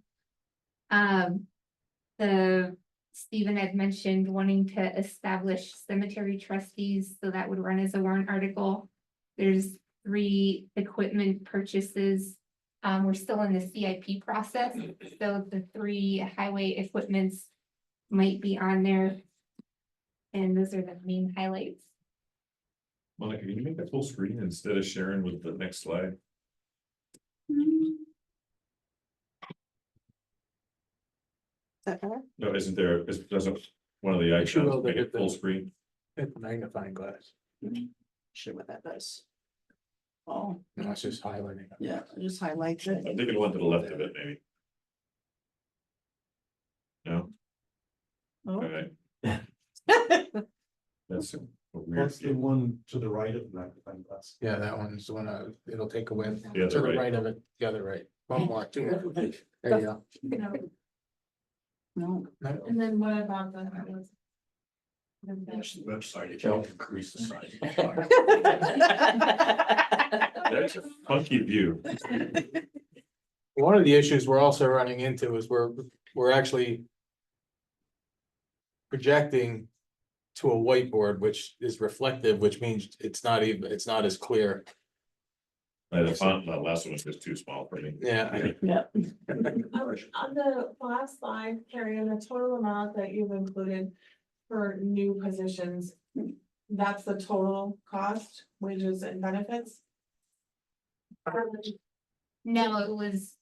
Stephen had mentioned wanting to establish cemetery trustees, so that would run as a warrant article. There's 3 equipment purchases. We're still in the CIP process, so the 3 highway equipments might be on there. And those are the main highlights. Monica, can you make that full screen instead of sharing with the next slide? Is that better? No, isn't there, doesn't one of the should icons go make to it the- full screen? Hit the magnifying glass. Sure what that does. Oh, No, it's just highlighting. yeah, I just highlight I it. think it went to the left of it, maybe. No, Oh. all right, that's a weird. What's the one to the right of the magnifying glass? Yeah, that one's the one, it'll take away to The other the right. right of it, the other right. One more, 2 more. There you go. No. And then what about the? That's the website, if you increase the size. That's a funky view. One of the issues we're also running into is we're actually projecting to a whiteboard, which is reflective, which means it's not as clear. The font, the last one was just too small for me. Yeah. Yeah. On the last slide, Carrie, and the total amount that you've included for new positions, that's the total cost, wages and benefits? No, it was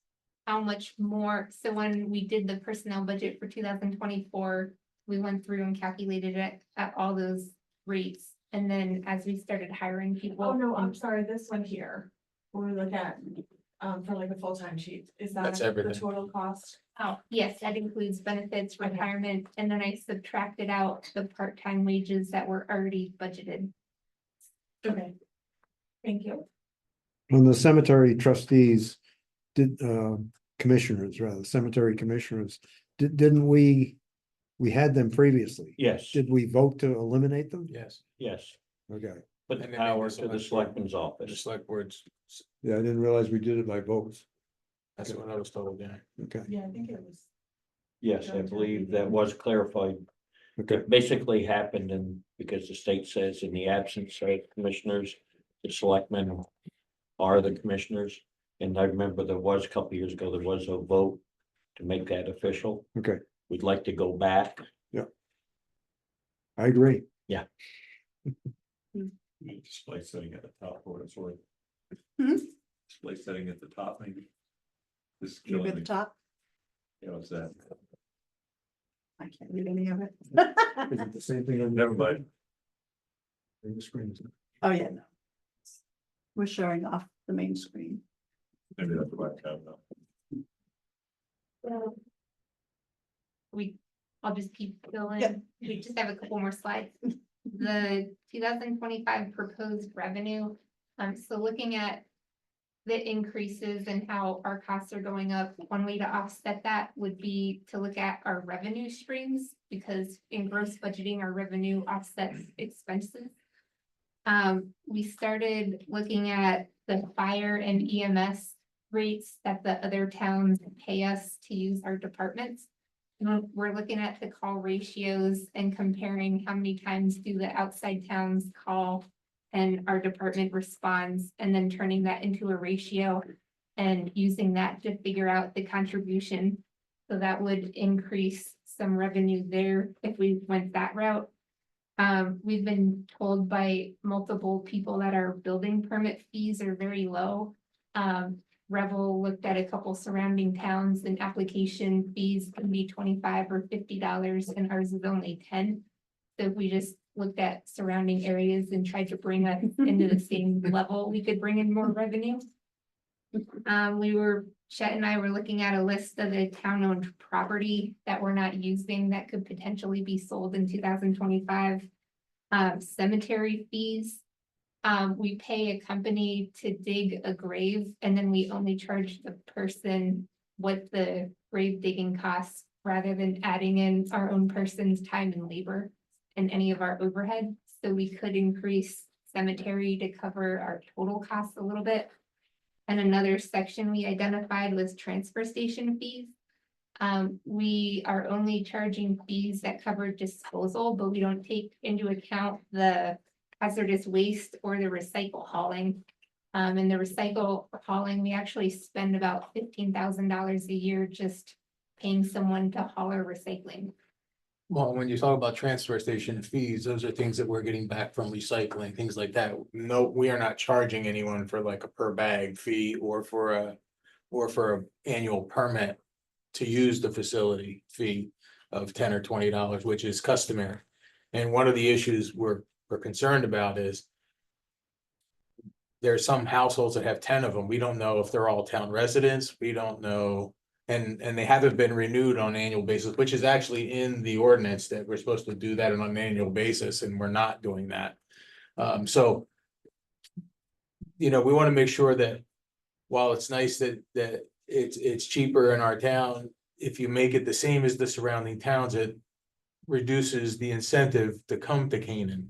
how much more. So when we did the personnel budget for 2024, we went through and calculated it at all those rates. And then as we started hiring people. Oh, no, I'm sorry, this one here, when we look at, for like a full-time sheet, is that That's the everything. total cost? Oh, yes, that includes benefits, retirement, and then I subtracted out the part-time wages that were already budgeted. Okay. Thank you. On the cemetery trustees, commissioners, rather, cemetery commissioners, didn't we had them previously? Yes, Did we vote to eliminate them? Yes, yes, Okay, put the And then power make the to the select selectman's the office. select boards, yeah, I didn't realize we did it by votes. that's what I was told, yeah. Okay, Yeah, I think it was. Yes, I believe that was clarified. okay, It basically happened and because the state says in the absence of commissioners, the selectmen are the commissioners. And I remember there was a couple years ago, there was a vote to make that official. okay, We'd like to go back. I agree. Display setting at the top for what it's worth. Hmm? Display setting at the top, maybe. This is You killing at me. the top? You know, it's that. I can't read any of it. Is it the same thing on Never mind. the screen? Oh, yeah, no. We're showing off the main screen. Maybe that's what I have now. I'll just keep going. Yep. We just have a couple more slides. The 2025 proposed revenue. So looking at the increases and how our costs are going up, one way to offset that would be to look at our revenue streams, because in gross budgeting, our revenue offsets expenses. We started looking at the fire and EMS rates that the other towns pay us to use our departments. And we're looking at the call ratios and comparing how many times do the outside towns call and our department responds, and then turning that into a ratio and using that to figure out the contribution. So that would increase some revenue there if we went that route. We've been told by multiple people that our building permit fees are very low. Revel looked at a couple surrounding towns and application fees can be $25 or $50 and ours is only 10. So if we just looked at surrounding areas and tried to bring us into the same level, we could bring in more revenue. Chet and I were looking at a list of the town-owned property that we're not using that could potentially be sold in 2025. Cemetery fees. We pay a company to dig a grave and then we only charge the person what the grave digging costs rather than adding in our own person's time and labor and any of our overhead. So we could increase cemetery to cover our total costs a little bit. And another section we identified was transfer station fees. We are only charging fees that cover disposal, but we don't take into account the hazardous waste or the recycle hauling. And the recycle hauling, we actually spend about $15,000 a year just paying someone to haul our recycling. Well, when you talk about transfer station fees, those are things that we're getting back from recycling, things like that. No, we are not charging anyone for like a per bag fee or for a annual permit to use the facility fee of $10 or $20, which is customary. And one of the issues we're concerned about is there are some households that have 10 of them. We don't know if they're all town residents. We don't know. And they haven't been renewed on an annual basis, which is actually in the ordinance that we're supposed to do that on an annual basis, and we're not doing that. So, you know, we want to make sure that while it's nice that it's cheaper in our town, if you make it the same as the surrounding towns, it reduces the incentive to come to Canaan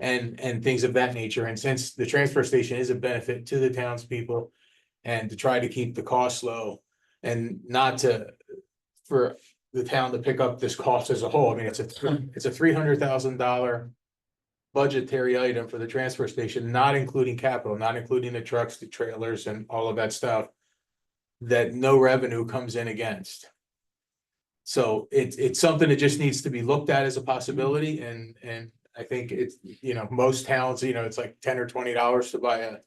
and things of that nature. And since the transfer station is a benefit to the townspeople and to try to keep the costs low, and not for the town to pick up this cost as a whole. I mean, it's a $300,000 budgetary item for the transfer station, not including capital, not including the trucks, the trailers and all of that stuff that no revenue comes in against. So it's something that just needs to be looked at as a possibility. And I think it's, you know, most towns, you know, it's like $10 or $20 to buy a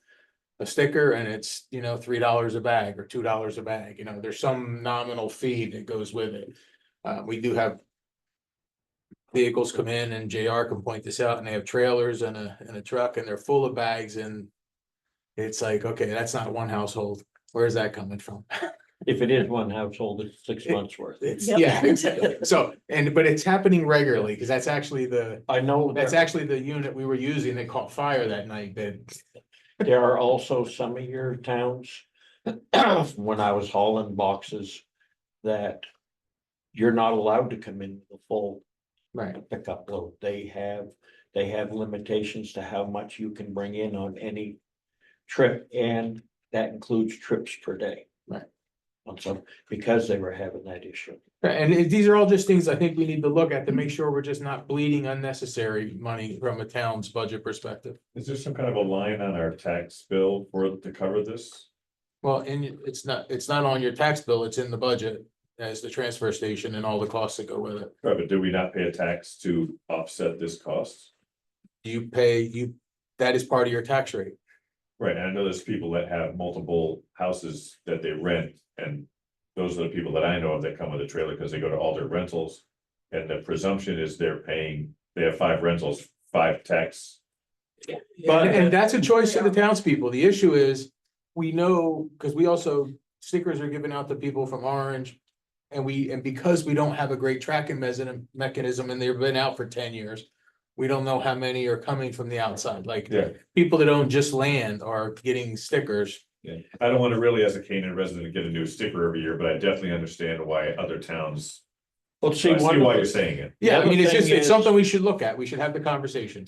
sticker, and it's, you know, $3 a bag or $2 a bag. You know, there's some nominal fee that goes with it. We do have vehicles come in, and JR can point this out, and they have trailers and a truck, and they're full of bags, and it's like, okay, that's not one household. Where's that coming from? If it is one household, it's 6 months worth. It's, Yep. yeah, exactly. So, but it's happening regularly, because that's actually I know that's actually the unit we were using that caught fire that night. That there are also some of your towns, when I was hauling boxes, that you're not allowed to come in with a full right. pickup load. They have limitations to how much you can bring in on any trip, and that includes trips per day. Right. On some, because they were having that issue. And these are all just things I think we need to look at to make sure we're just not bleeding unnecessary money from a town's budget perspective. Is there some kind of a line on our tax bill to cover this? Well, and it's not on your tax bill, it's in the budget as the transfer station and all the costs that go with it. Right, but do we not pay a tax to offset this cost? That is part of your tax rate. Right, and I know there's people that have multiple houses that they rent, and those are the people that I know of that come with a trailer because they go to all their rentals. And the presumption is they have 5 rentals, 5 tax. But, and that's a choice of the townspeople. The issue is, we know, because we also, stickers are given out to people from Orange, and because we don't have a great tracking mechanism and they've been out for 10 years. We don't know how many are coming from the outside, like Yeah, people that own just land are getting stickers. yeah. I don't want to really, as a Canaan resident, get a new sticker every year, but I definitely understand why other towns. Well, I see, see one why of you're the, saying it. Yeah, I The mean, it's other just, thing it's is- something we should look at. We should have the conversation.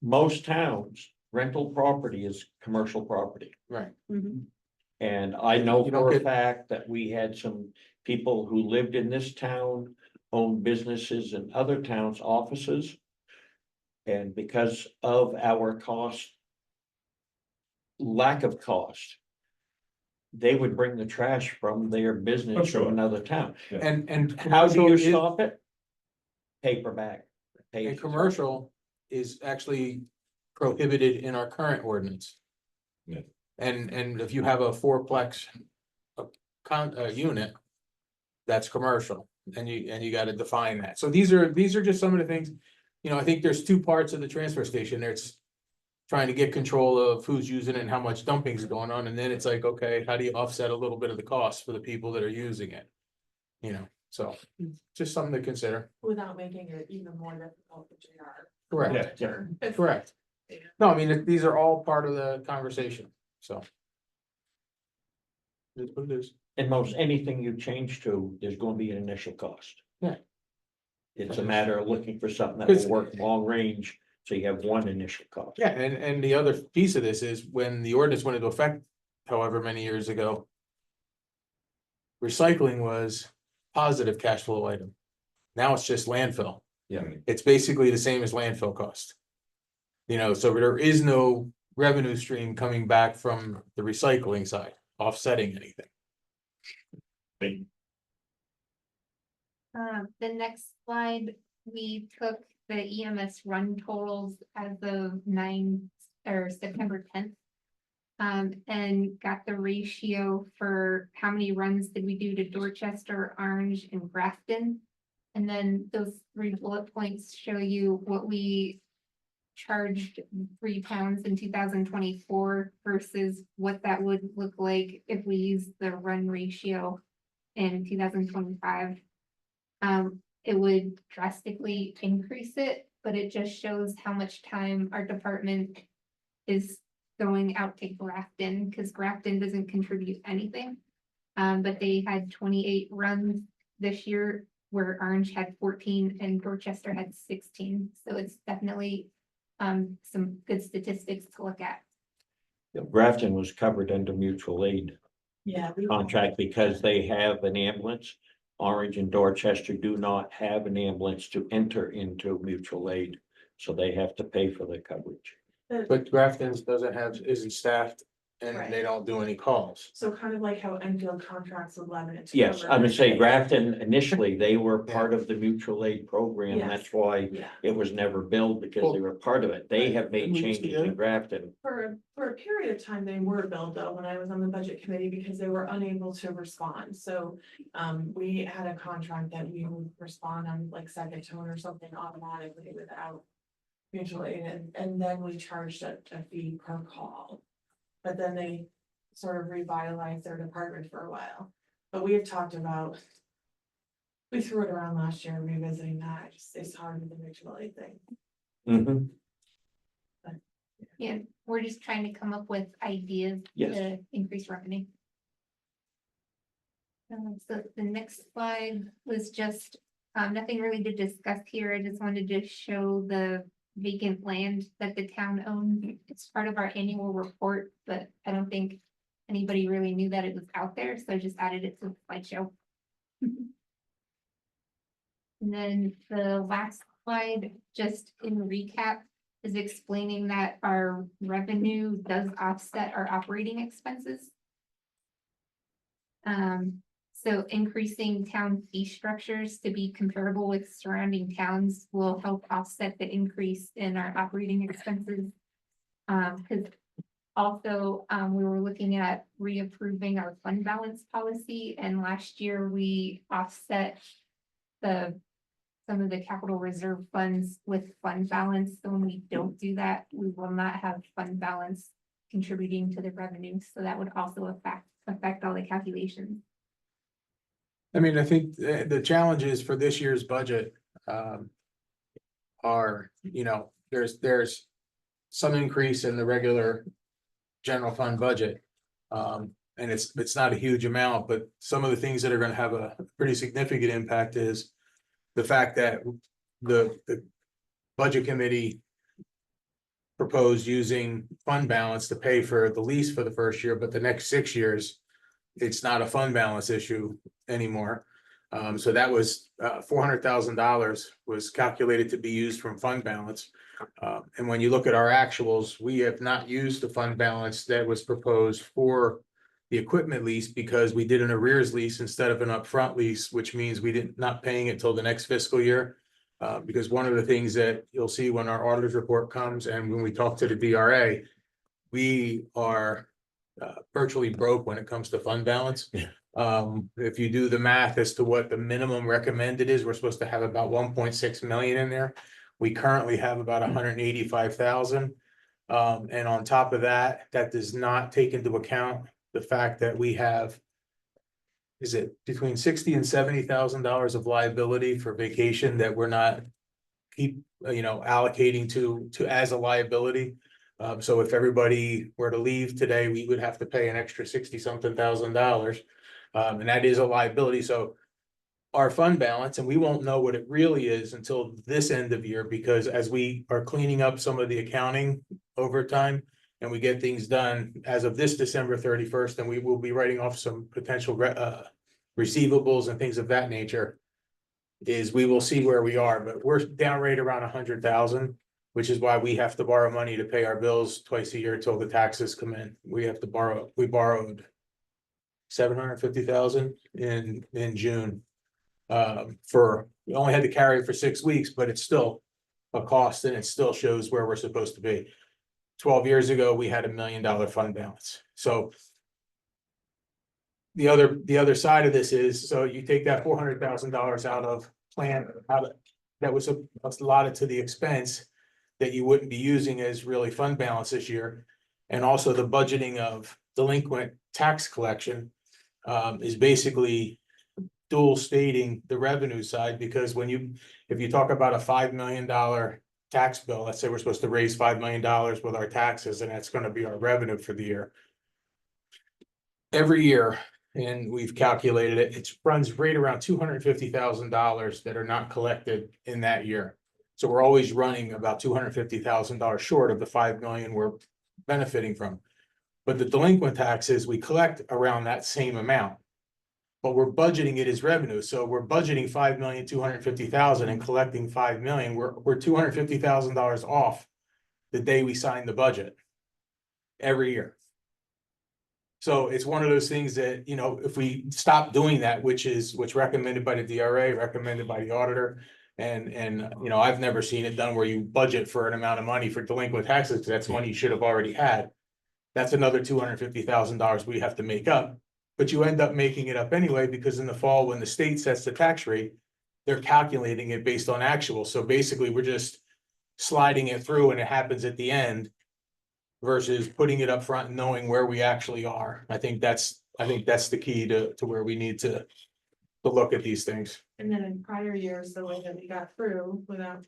most towns, rental property is commercial property. Right. Mhm. And I know You don't for a get- fact that we had some people who lived in this town, owned businesses in other towns' offices. And because of our cost, lack of cost, they would bring the trash from their business sure. from another town. And How do commercial you is- stop it? Paperback. And pages. commercial is actually prohibited in our current ordinance. Yeah. And if you have a fourplex unit, that's commercial, and you gotta define that. So these are just some of the things, you know, I think there's two parts of the transfer station. There's trying to get control of who's using it and how much dumping is going on, and then it's like, okay, how do you offset a little bit of the cost for the people that are using it? You know, so just something to consider. Without making it even more difficult for JR. Correct. Sure. Correct. No, I mean, these are all part of the conversation, so. It is what it is. And most anything you change to, there's gonna be an initial cost. Yeah. It's a matter of looking for something that Because- will work long range, so you have one initial cost. Yeah, and the other piece of this is when the ordinance went into effect, however many years ago. Recycling was positive cash flow item. Now it's just landfill. Yeah. It's basically the same as landfill cost. You know, so there is no revenue stream coming back from the recycling side, offsetting anything. The next slide, we took the EMS run totals as of September 10th. And got the ratio for how many runs did we do to Dorchester, Orange, and Grafton. And then those 3 bullet points show you what we charged 3 towns in 2024 versus what that would look like if we use the run ratio in 2025. It would drastically increase it, but it just shows how much time our department is going out to Grafton, because Grafton doesn't contribute anything. But they had 28 runs this year, where Orange had 14 and Dorchester had 16. So it's definitely some good statistics to look at. Grafton was covered under mutual aid Yeah. contract because they have an ambulance. Orange and Dorchester do not have an ambulance to enter into mutual aid, so they have to pay for the coverage. But Grafton's isn't staffed and Right. they don't do any calls. So kind of like how Enfield contracts with Lebanon. to Yes, cover I'm gonna say their- Grafton, initially, they were part of the mutual aid program, Yes. that's why Yeah, it was never billed because they were part of it. They have made And we used to changes get in it. Grafton. for a period of time, they were billed though, when I was on the budget committee, because they were unable to respond, so. We had a contract that we would respond on like second tone or something automatically without. Mutual aid, and then we charged a fee per call. But then they sort of revitalized their department for a while, but we have talked about. We threw it around last year, revisiting that, it's hard with the mutual aid thing. Mhm. Yeah, we're just trying to come up with ideas Yes. to increase revenue. So the next slide was just, nothing really to discuss here. I just wanted to show the vacant land that the town owns. It's part of our annual report, but I don't think anybody really knew that it was out there, so I just added it to the slideshow. And then the last slide, just in recap, is explaining that our revenue does offset our operating expenses. So increasing town fee structures to be comparable with surrounding towns will help offset the increase in our operating expenses. Because also, we were looking at reapproving our fund balance policy, and last year we offset some of the capital reserve funds with fund balance. So when we don't do that, we will not have fund balance contributing to the revenue. So that would also affect all the calculations. I mean, I think the challenges for this year's budget, are, there's some increase in the regular general fund budget. And it's not a huge amount, but some of the things that are gonna have a pretty significant impact is the fact that the budget committee proposed using fund balance to pay for the lease for the first year, but the next 6 years, it's not a fund balance issue anymore. So that was $400,000 was calculated to be used from fund balance. And when you look at our actuals, we have not used the fund balance that was proposed for the equipment lease because we did an arrears lease instead of an upfront lease, which means we didn't not paying it till the next fiscal year. Because one of the things that you'll see when our auditor's report comes and when we talk to the DRA, we are virtually broke when it comes to fund balance. If you do the math as to what the minimum recommended is, we're supposed to have about 1.6 million in there. We currently have about 185,000. And on top of that, that does not take into account the fact that we have, is it between $60,000 and $70,000 of liability for vacation that we're not allocating to as a liability. So if everybody were to leave today, we would have to pay an extra 60-something thousand dollars. And that is a liability. So our fund balance, and we won't know what it really is until this end of year, because as we are cleaning up some of the accounting over time and we get things done as of this December 31st, and we will be writing off some potential receivables and things of that nature, is we will see where we are, but we're down right around 100,000, which is why we have to borrow money to pay our bills twice a year till the taxes come in. We borrowed 750,000 in June. We only had to carry it for 6 weeks, but it's still a cost and it still shows where we're supposed to be. 12 years ago, we had $1 million fund balance. So the other side of this is, so you take that $400,000 out of that was allotted to the expense that you wouldn't be using as really fund balance this year. And also the budgeting of delinquent tax collection is basically dual stating the revenue side, because if you talk about a $5 million tax bill, let's say we're supposed to raise $5 million with our taxes, and that's going to be our revenue for the year. Every year, and we've calculated it, it runs right around $250,000 that are not collected in that year. So we're always running about $250,000 short of the 5 million we're benefiting from. But the delinquent taxes, we collect around that same amount, but we're budgeting it as revenue. So we're budgeting 5,250,000 and collecting 5 million. We're $250,000 off the day we sign the budget every year. So it's one of those things that, if we stop doing that, which recommended by the DRA, recommended by the auditor, and I've never seen it done where you budget for an amount of money for delinquent taxes, because that's money you should have already had. That's another $250,000 we have to make up, but you end up making it up anyway, because in the fall, when the state sets the tax rate, they're calculating it based on actual. So basically we're just sliding it through and it happens at the end versus putting it up front and knowing where we actually are. I think that's the key to where we need to look at these things. And then in prior years, the way that we got through without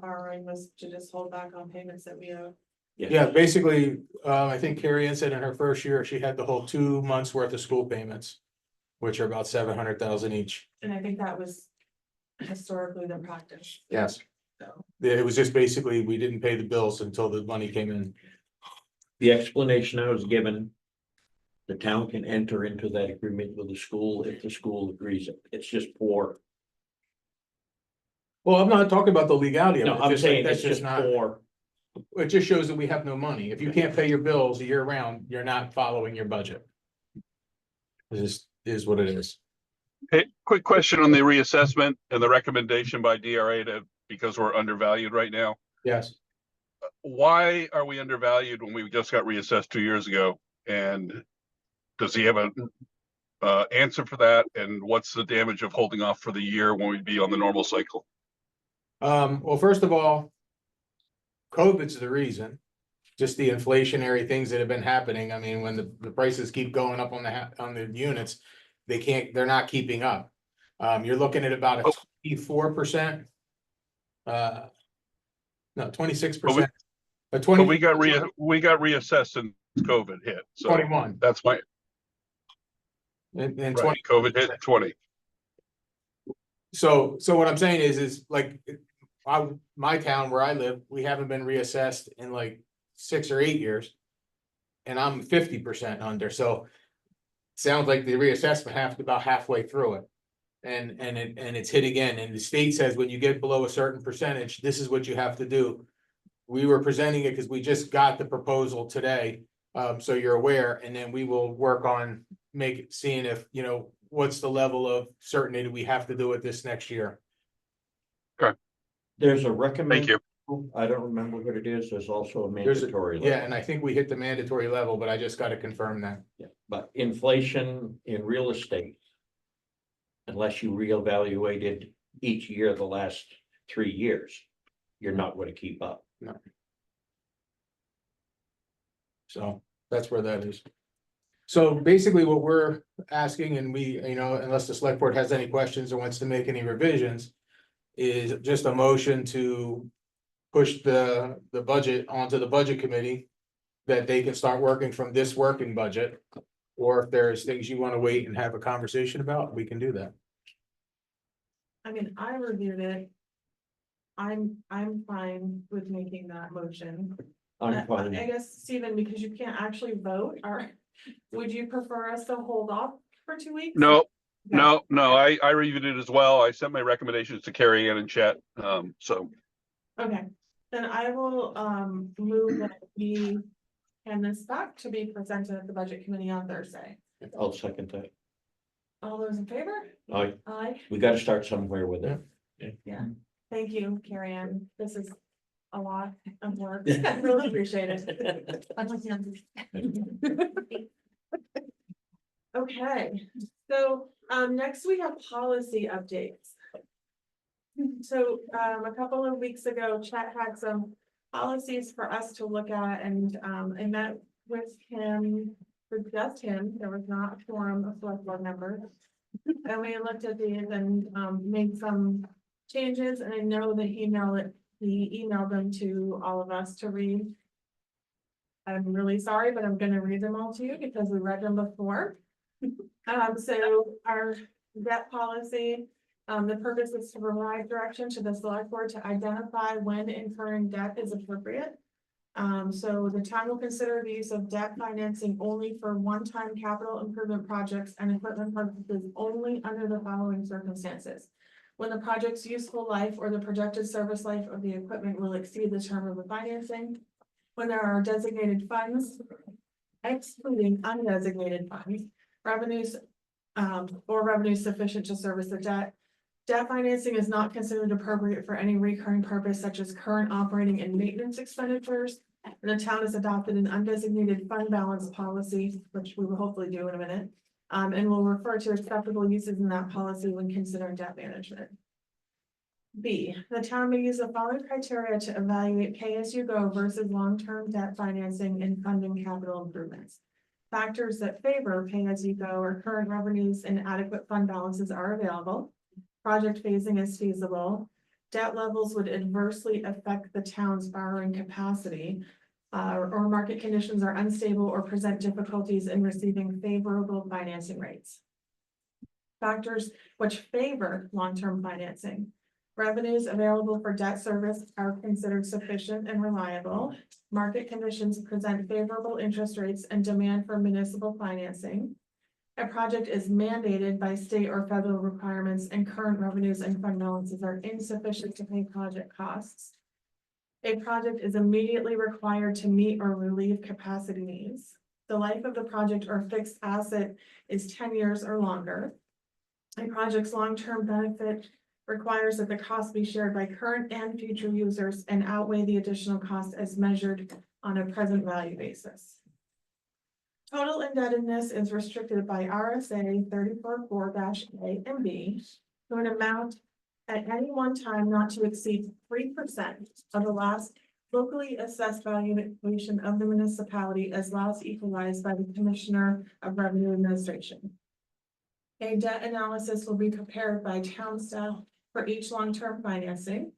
borrowing was to just hold back on payments that we owe. Yeah, basically, I think Carrie Ann said in her first year, she had the whole 2 months worth of school payments, which are about 700,000 each. And I think that was historically the practice. Yes. So, It was just basically, we didn't pay the bills until the money came in. The explanation I was given, the town can enter into that agreement with the school if the school agrees. It's just poor. Well, I'm not talking about the legality of it. No, I'm just like saying that's it's just not. poor. It just shows that we have no money. If you can't pay your bills year round, you're not following your budget. It just is what it is. Hey, quick question on the reassessment and the recommendation by DRA because we're undervalued right now. Yes. Why are we undervalued when we just got reassessed 2 years ago? And does he have an answer for that? And what's the damage of holding off for the year when we'd be on the normal cycle? Well, first of all, COVID's the reason. Just the inflationary things that have been happening. I mean, when the prices keep going up on the units, they're not keeping up. You're looking at about a 24%. No, 26%. A But 20, we got reassessed since COVID hit, so 21 that's my, and right, 20. COVID hit 20. So what I'm saying is like, my town where I live, we haven't been reassessed in like 6 or 8 years. And I'm 50% under, so. Sounds like the reassessment happened about halfway through it. And it's hit again, and the state says when you get below a certain percentage, this is what you have to do. We were presenting it because we just got the proposal today, so you're aware, and then we will work on seeing if, what's the level of certainty that we have to do it this next year. There's a Thank recommend, you. I don't remember what it is, there's also a There's mandatory. Yeah, level. and I think we hit the mandatory level, but I just gotta confirm that. Yeah, but inflation in real estate. Unless you reevaluated each year the last 3 years, you're not going to keep up. So that's where that is. So basically what we're asking, and we, unless the select board has any questions or wants to make any revisions. Is just a motion to push the budget onto the budget committee. That they can start working from this working budget. Or if there's things you want to wait and have a conversation about, we can do that. I mean, I reviewed it. I'm fine with making that motion. I'm fine. I guess, Stephen, because you can't actually vote, would you prefer us to hold off for 2 weeks? No, Okay. no, I reviewed it as well. I sent my recommendations to Carrie Ann and Chet, so. Okay, then I will, move that we hand this back to be presented at the budget committee on Thursday. I'll second that. All those in favor? Aye, Aye. we gotta start somewhere with it. Yeah, thank you, Carrie Ann. This is a lot of work. I really appreciate it. Okay, so, next we have policy updates. So, a couple of weeks ago, Chet had some policies for us to look at, and, I met with him, for just him, there was not a forum of select board members. And we looked at these and, made some changes, and I know that he emailed them to all of us to read. I'm really sorry, but I'm gonna read them all to you because we read them before. So our debt policy, the purpose is to provide direction to the select board to identify when incurring debt is appropriate. So the town will consider the use of debt financing only for one-time capital improvement projects and equipment purchases only under the following circumstances. When the project's useful life or the projected service life of the equipment will exceed the term of the financing. When there are designated funds, excluding undesignated funds, revenues, or revenues sufficient to service the debt. Debt financing is not considered appropriate for any recurring purpose such as current operating and maintenance expenditures. And the town has adopted an undesignated fund balance policy, which we will hopefully do in a minute. And will refer to acceptable uses in that policy when considering debt management. B, the town may use the following criteria to evaluate pay-as-you-go versus long-term debt financing and funding capital improvements. Factors that favor pay-as-you-go are current revenues and adequate fund balances are available. Project phasing is feasible. Debt levels would adversely affect the town's borrowing capacity. Or market conditions are unstable or present difficulties in receiving favorable financing rates. Factors which favor long-term financing. Revenues available for debt service are considered sufficient and reliable. Market conditions present favorable interest rates and demand for municipal financing. A project is mandated by state or federal requirements and current revenues and fund balances are insufficient to pay project costs. A project is immediately required to meet or relieve capacity needs. The life of the project or fixed asset is 10 years or longer. A project's long-term benefit requires that the cost be shared by current and future users and outweigh the additional cost as measured on a present value basis. Total indebtedness is restricted by RSA 34(4)(a) and B to an amount at any one time not to exceed 3% of the last locally assessed valuation of the municipality as last equalized by the Commissioner of Revenue Administration. A debt analysis will be prepared by town staff for each long-term financing.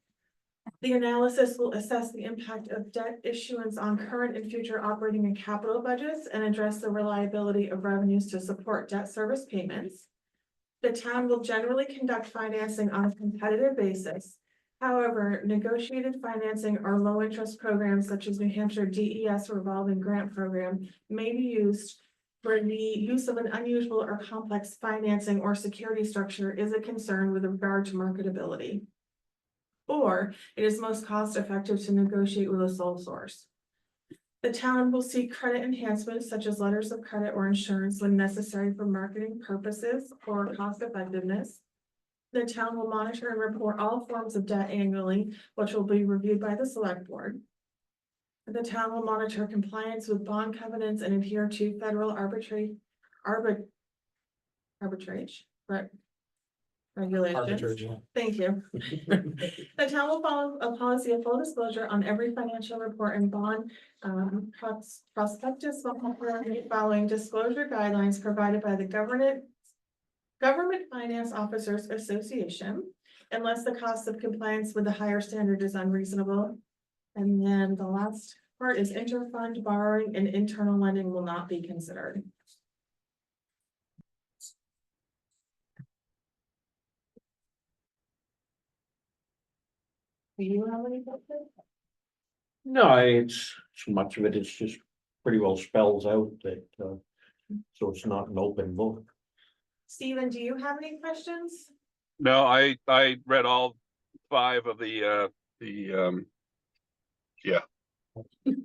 The analysis will assess the impact of debt issuance on current and future operating and capital budgets and address the reliability of revenues to support debt service payments. The town will generally conduct financing on a competitive basis. However, negotiated financing or low-interest programs such as New Hampshire DES revolving grant program may be used where the use of an unusual or complex financing or security structure is a concern with regard to marketability. Or it is most cost-effective to negotiate with a sole source. The town will seek credit enhancements such as letters of credit or insurance when necessary for marketing purposes or cost effectiveness. The town will monitor and report all forms of debt annually, which will be reviewed by the select board. The town will monitor compliance with bond covenants and adhere to federal arbitrage regulations. Thank you. The town will follow a policy of full disclosure on every financial report and bond prospectus following disclosure guidelines provided by the Government Finance Officers Association, unless the cost of compliance with the higher standard is unreasonable. And then the last part is interfund borrowing and internal lending will not be considered. Do you have any questions? No, it's, so much of it is just pretty well spells out that, so it's not an open book. Stephen, do you have any questions? No, I read all 5 of the, yeah.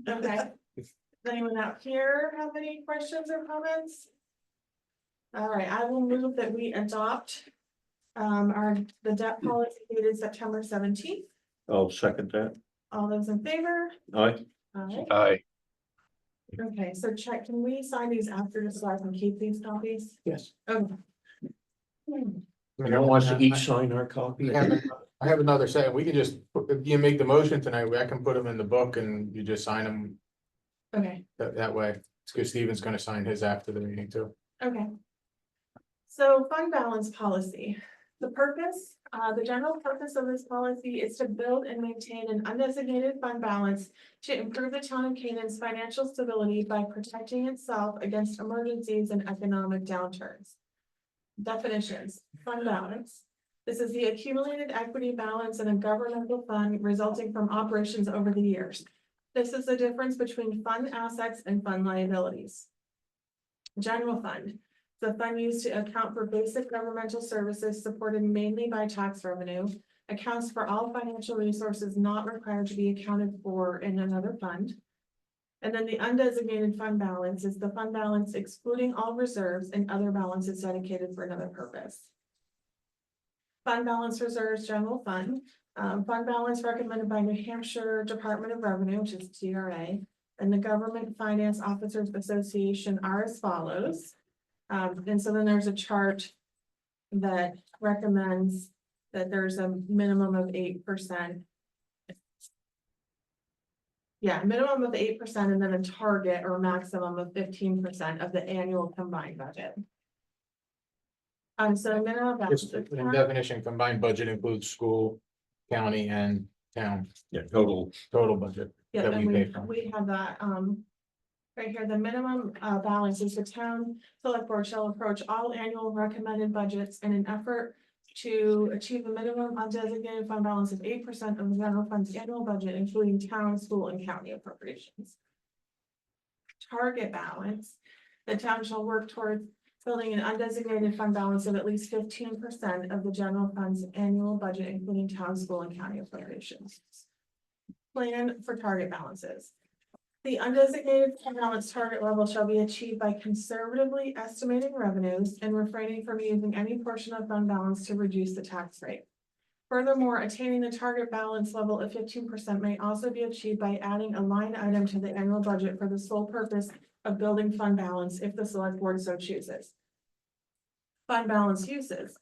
Okay. Does anyone out here have any questions or comments? All right, I will move that we adopt the debt policy dated September 17th. I'll second that. All those in favor? Aye. Aye. Aye. Okay, so check, can we sign these after just so I can keep these copies? Yes. Okay. Anyone wants to each sign our copy? I have another set. We can just, if you make the motion tonight, I can put them in the book and you just sign them Okay, that way. It's because Steven's gonna sign his after the meeting too. okay. So fund balance policy. The purpose, the general purpose of this policy is to build and maintain an undesignated fund balance to improve the town of Canaan's financial stability by protecting itself against emergencies and economic downturns. Definitions: fund balance. This is the accumulated equity balance in a governmental fund resulting from operations over the years. This is the difference between fund assets and fund liabilities. General fund. The fund used to account for basic governmental services supported mainly by tax revenue, accounts for all financial resources not required to be accounted for in another fund. And then the undesignated fund balance is the fund balance excluding all reserves and other balances dedicated for another purpose. Fund balance reserves general fund. Fund balance recommended by New Hampshire Department of Revenue, which is TRA, and the Government Finance Officers Association are as follows. And so then there's a chart that recommends that there's a minimum of 8%. Yeah, minimum of 8% and then a target or maximum of 15% of the annual combined budget. So minimum Just balance. in definition, combined budget includes school, county and town. Yeah, total. Total budget. Yeah, that and we pay for. we have that, right here, the minimum balance is the town select board shall approach all annual recommended budgets in an effort to achieve a minimum undesignated fund balance of 8% of the general fund's annual budget, including town, school, and county appropriations. Target balance, the town shall work towards building an undesignated fund balance of at least 15% of the general fund's annual budget, including town, school, and county appropriations. Plan for target balances. The undesignated fund balance target level shall be achieved by conservatively estimating revenues and refraining from using any portion of fund balance to reduce the tax rate. Furthermore, attaining the target balance level of 15% may also be achieved by adding a line item to the annual budget for the sole purpose of building fund balance if the select board so chooses. Fund balance uses.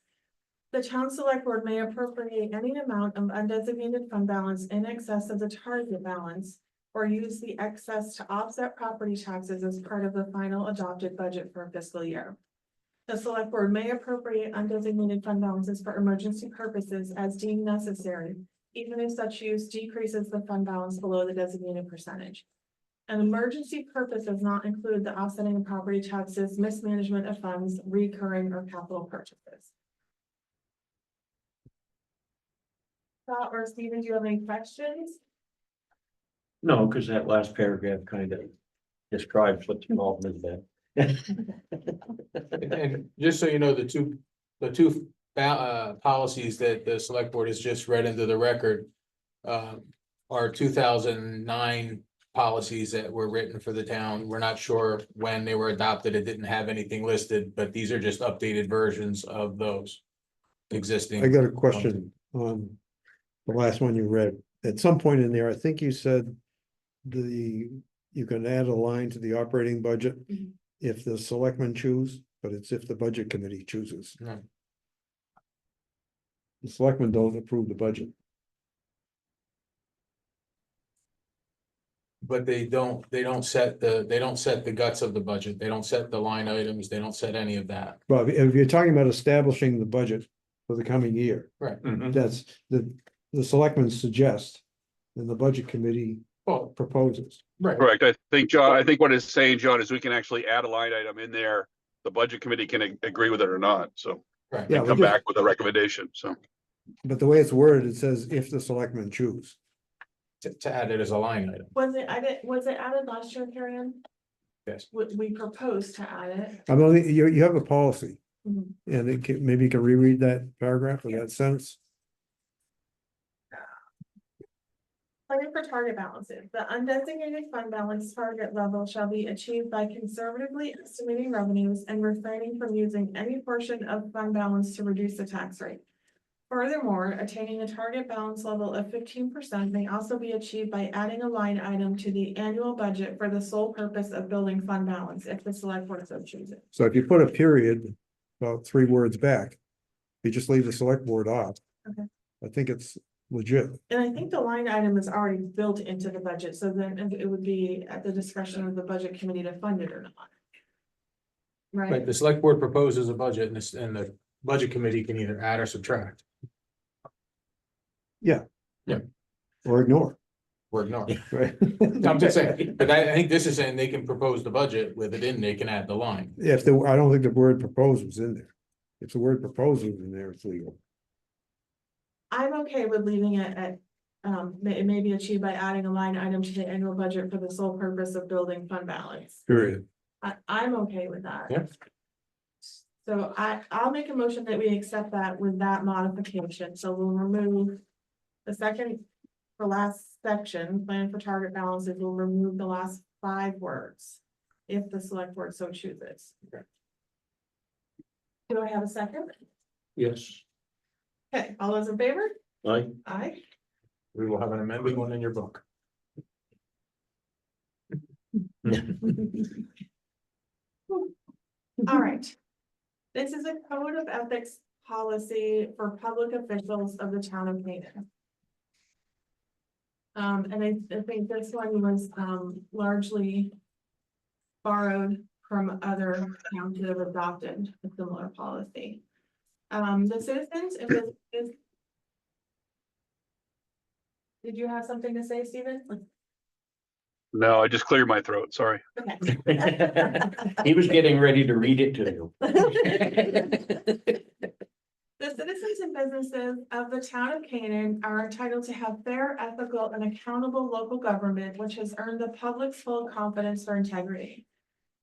The town select board may appropriate any amount of undesignated fund balance in excess of the target balance or use the excess to offset property taxes as part of the final adopted budget for a fiscal year. The select board may appropriate undesignated fund balances for emergency purposes as deemed necessary, even if such use decreases the fund balance below the designated percentage. An emergency purpose does not include the offsetting of property taxes, mismanagement of funds, recurring or capital purchases. Scott or Stephen, do you have any questions? No, because that last paragraph kind of describes what's involved in that. And just so you know, the two policies that the select board has just read into the record. Are 2009 policies that were written for the town. We're not sure when they were adopted. It didn't have anything listed, but these are just updated versions of those existing. I got a question on the last one you read. At some point in there, I think you said you can add a line to the operating budget Mhm. if the selectmen choose, but it's if the budget committee chooses. No. The selectmen don't approve the budget. But they don't set the guts of the budget. They don't set the line items. They don't set any of that. Well, if you're talking about establishing the budget for the coming year, Right. that's the selectmen suggest. And the budget committee Well, proposes. right. Correct. I think, John, I think what it's saying, John, is we can actually add a line item in there. The budget committee can agree with it or not, so. Right. Yeah, And come we just- back with a recommendation, so. But the way it's worded, it says if the selectmen choose. To add it as a line item. Was it added last year, Karen? Yes. We proposed to add it. I mean, you have a policy. Mhm. And maybe you can reread that paragraph or that sentence. Planning for target balances. The undesignated fund balance target level shall be achieved by conservatively estimating revenues and refraining from using any portion of fund balance to reduce the tax rate. Furthermore, attaining a target balance level of 15% may also be achieved by adding a line item to the annual budget for the sole purpose of building fund balance, if the select board so chooses. So if you put a period about 3 words back, you just leave the select board off. Okay. I think it's legit. And I think the line item is already built into the budget, so then it would be at the discretion of the budget committee to fund it or not. Right. Right? The select board proposes a budget and the budget committee can either add or subtract Or ignore. or ignore. Right? I'm just saying, but I think this is saying they can propose the budget with it in, they can add the line. I don't think the word propose was in there. If the word propose was in there, it's legal. I'm okay with leaving it at, it may be achieved by adding a line item to the annual budget for the sole purpose of building fund balance. Period. I'm okay with that. Yeah. So I'll make a motion that we accept that with that modification, so we'll remove the second, the last section, plan for target balances, we'll remove the last 5 words. If the select board so chooses. Okay. Do I have a second? Yes, Okay, all those in favor? I, Aye. We will have an amended one in your book. All right. This is a code of ethics policy for public officials of the town of Canaan. And I think this one was, largely borrowed from other towns that have adopted a similar policy. The citizens, did you have something to say, Stephen? No, I just cleared my throat, sorry. Okay. he was getting ready to read it to you. The citizens and businesses of the town of Canaan are entitled to have fair, ethical, and accountable local government, which has earned the public's full confidence for integrity.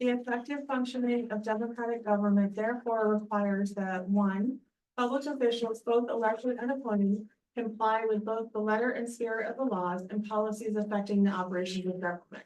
The effective functioning of democratic government therefore requires that 1, public officials, both elected and appointed, comply with both the letter and spirit of the laws and policies affecting the operations of government.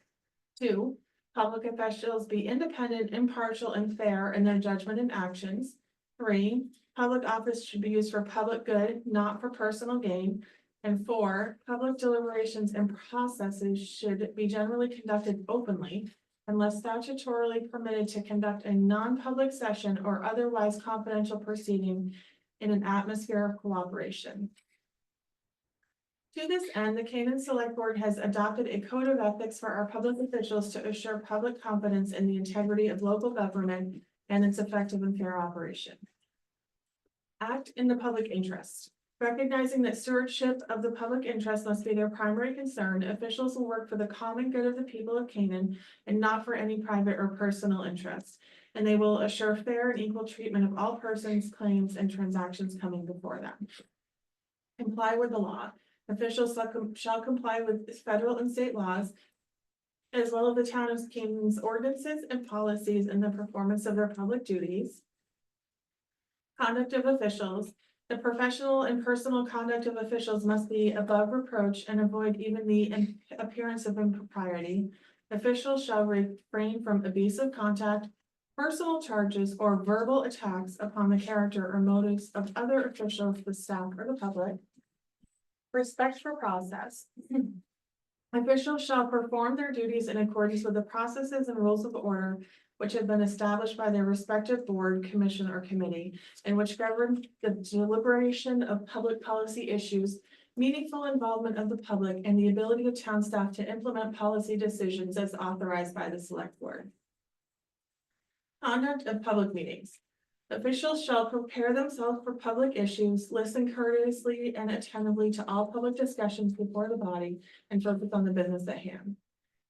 2, public officials be independent, impartial, and fair in their judgment and actions. 3, public office should be used for public good, not for personal gain. And 4, public deliberations and processes should be generally conducted openly unless statutorily permitted to conduct a non-public session or otherwise confidential proceeding in an atmosphere of cooperation. To this end, the Canaan Select Board has adopted a code of ethics for our public officials to assure public confidence in the integrity of local government and its effective and fair operation. Act in the public interest. Recognizing that stewardship of the public interest must be their primary concern, officials will work for the common good of the people of Canaan and not for any private or personal interest. And they will assure fair and equal treatment of all persons, claims, and transactions coming before them. Comply with the law. Officials shall comply with federal and state laws, as well as the town of Canaan's ordinances and policies in the performance of their public duties. Conduct of officials. The professional and personal conduct of officials must be above reproach and avoid even the appearance of impropriety. Officials shall refrain from abusive contact, personal charges, or verbal attacks upon the character or motives of other officials, the staff, or the public. Respect for process. Officials shall perform their duties in accordance with the processes and rules of order which have been established by their respective board, commission, or committee, and which govern the deliberation of public policy issues, meaningful involvement of the public, and the ability of town staff to implement policy decisions as authorized by the select board. Conduct of public meetings. Officials shall prepare themselves for public issues, listen courteously and attentively to all public discussions before the body, and focus on the business at hand.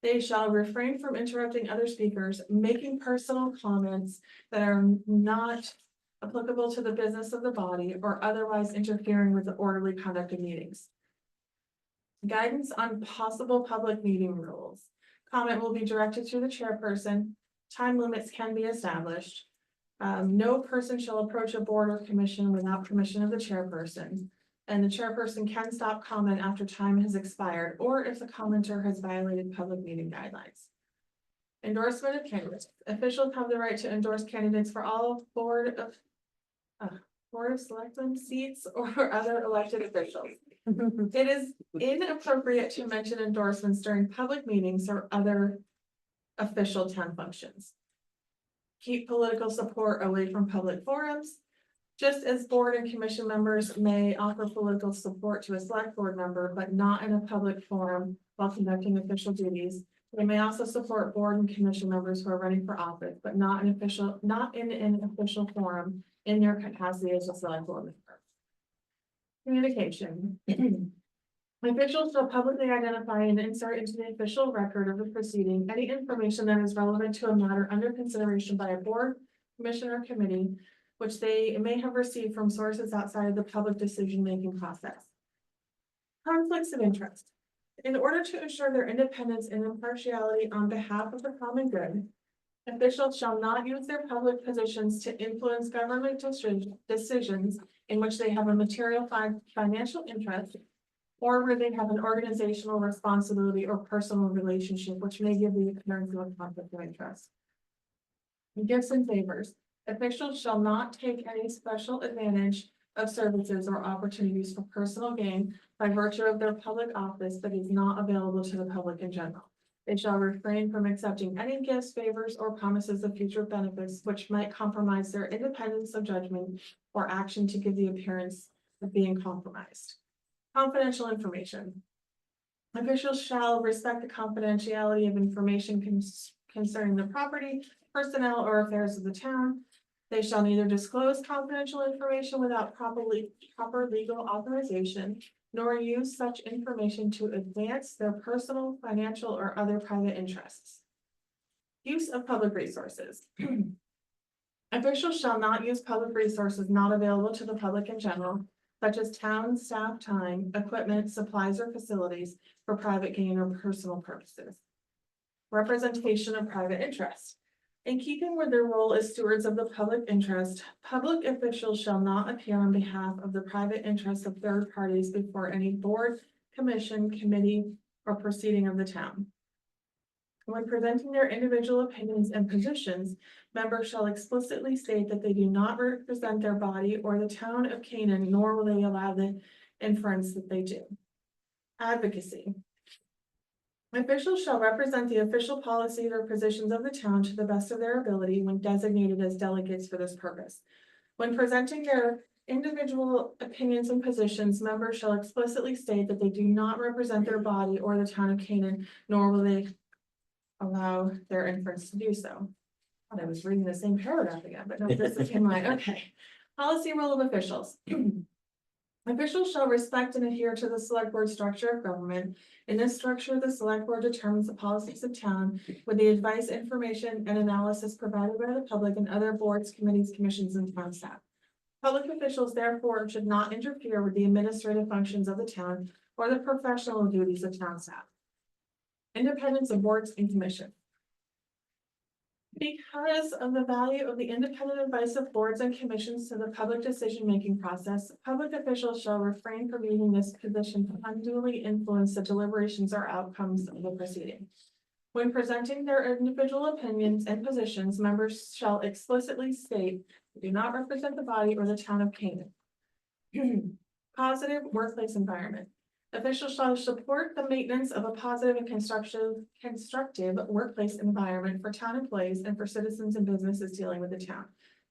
They shall refrain from interrupting other speakers, making personal comments that are not applicable to the business of the body, or otherwise interfering with the orderly conduct of meetings. Guidance on possible public meeting rules. Comment will be directed to the chairperson. Time limits can be established. No person shall approach a board or commission without permission of the chairperson. And the chairperson can stop comment after time has expired, or if the commenter has violated public meeting guidelines. Endorsement of candidates. Officials have the right to endorse candidates for all board of selectmen seats or other elected officials. It is inappropriate to mention endorsements during public meetings or other official town functions. Keep political support away from public forums. Just as board and commission members may offer political support to a select board member, but not in a public forum while conducting official duties, they may also support board and commission members who are running for office, but not in an official forum in their capacity as a select board member. Communication. Officials shall publicly identify and insert into the official record of the proceeding any information that is relevant to a matter under consideration by a board, commission, or committee, which they may have received from sources outside of the public decision-making process. Conflicts of interest. In order to ensure their independence and impartiality on behalf of the common good, officials shall not use their public positions to influence government decisions in which they have a material financial interest, or where they have an organizational responsibility or personal relationship, which may give the appearance of a conflict of interest. Gifts and favors. Officials shall not take any special advantage of services or opportunities for personal gain by virtue of their public office that is not available to the public in general. They shall refrain from accepting any gifts, favors, or promises of future benefits which might compromise their independence of judgment or action to give the appearance of being compromised. Confidential information. Officials shall respect the confidentiality of information concerning the property, personnel, or affairs of the town. They shall neither disclose confidential information without proper legal authorization, nor use such information to advance their personal, financial, or other private interests. Use of public resources. Officials shall not use public resources not available to the public in general, such as town staff time, equipment, supplies, or facilities for private gain or personal purposes. Representation of private interest. In keeping with their role as stewards of the public interest, public officials shall not appear on behalf of the private interests of third parties before any board, commission, committee, or proceeding of the town. When presenting their individual opinions and positions, members shall explicitly state that they do not represent their body or the town of Canaan, nor will they allow the inference that they do. Advocacy. Officials shall represent the official policies or positions of the town to the best of their ability when designated as delegates for this purpose. When presenting their individual opinions and positions, members shall explicitly state that they do not represent their body or the town of Canaan, nor will they allow their inference to do so. thought I was reading the same paragraph again, but no, this is in mine, okay. Policy role of officials. Officials shall respect and adhere to the select board structure of government. In this structure, the select board determines the policies of town with the advice, information, and analysis provided by the public and other boards, committees, commissions, and town staff. Public officials therefore should not interfere with the administrative functions of the town or the professional duties of town staff. Independence of boards and commission. Because of the value of the independent advice of boards and commissions to the public decision-making process, public officials shall refrain from using this position to unduly influence the deliberations or outcomes of the proceeding. When presenting their individual opinions and positions, members shall explicitly state they do not represent the body or the town of Canaan. Positive workplace environment. Officials shall support the maintenance of a positive and constructive workplace environment for town employees and for citizens and businesses dealing with the town.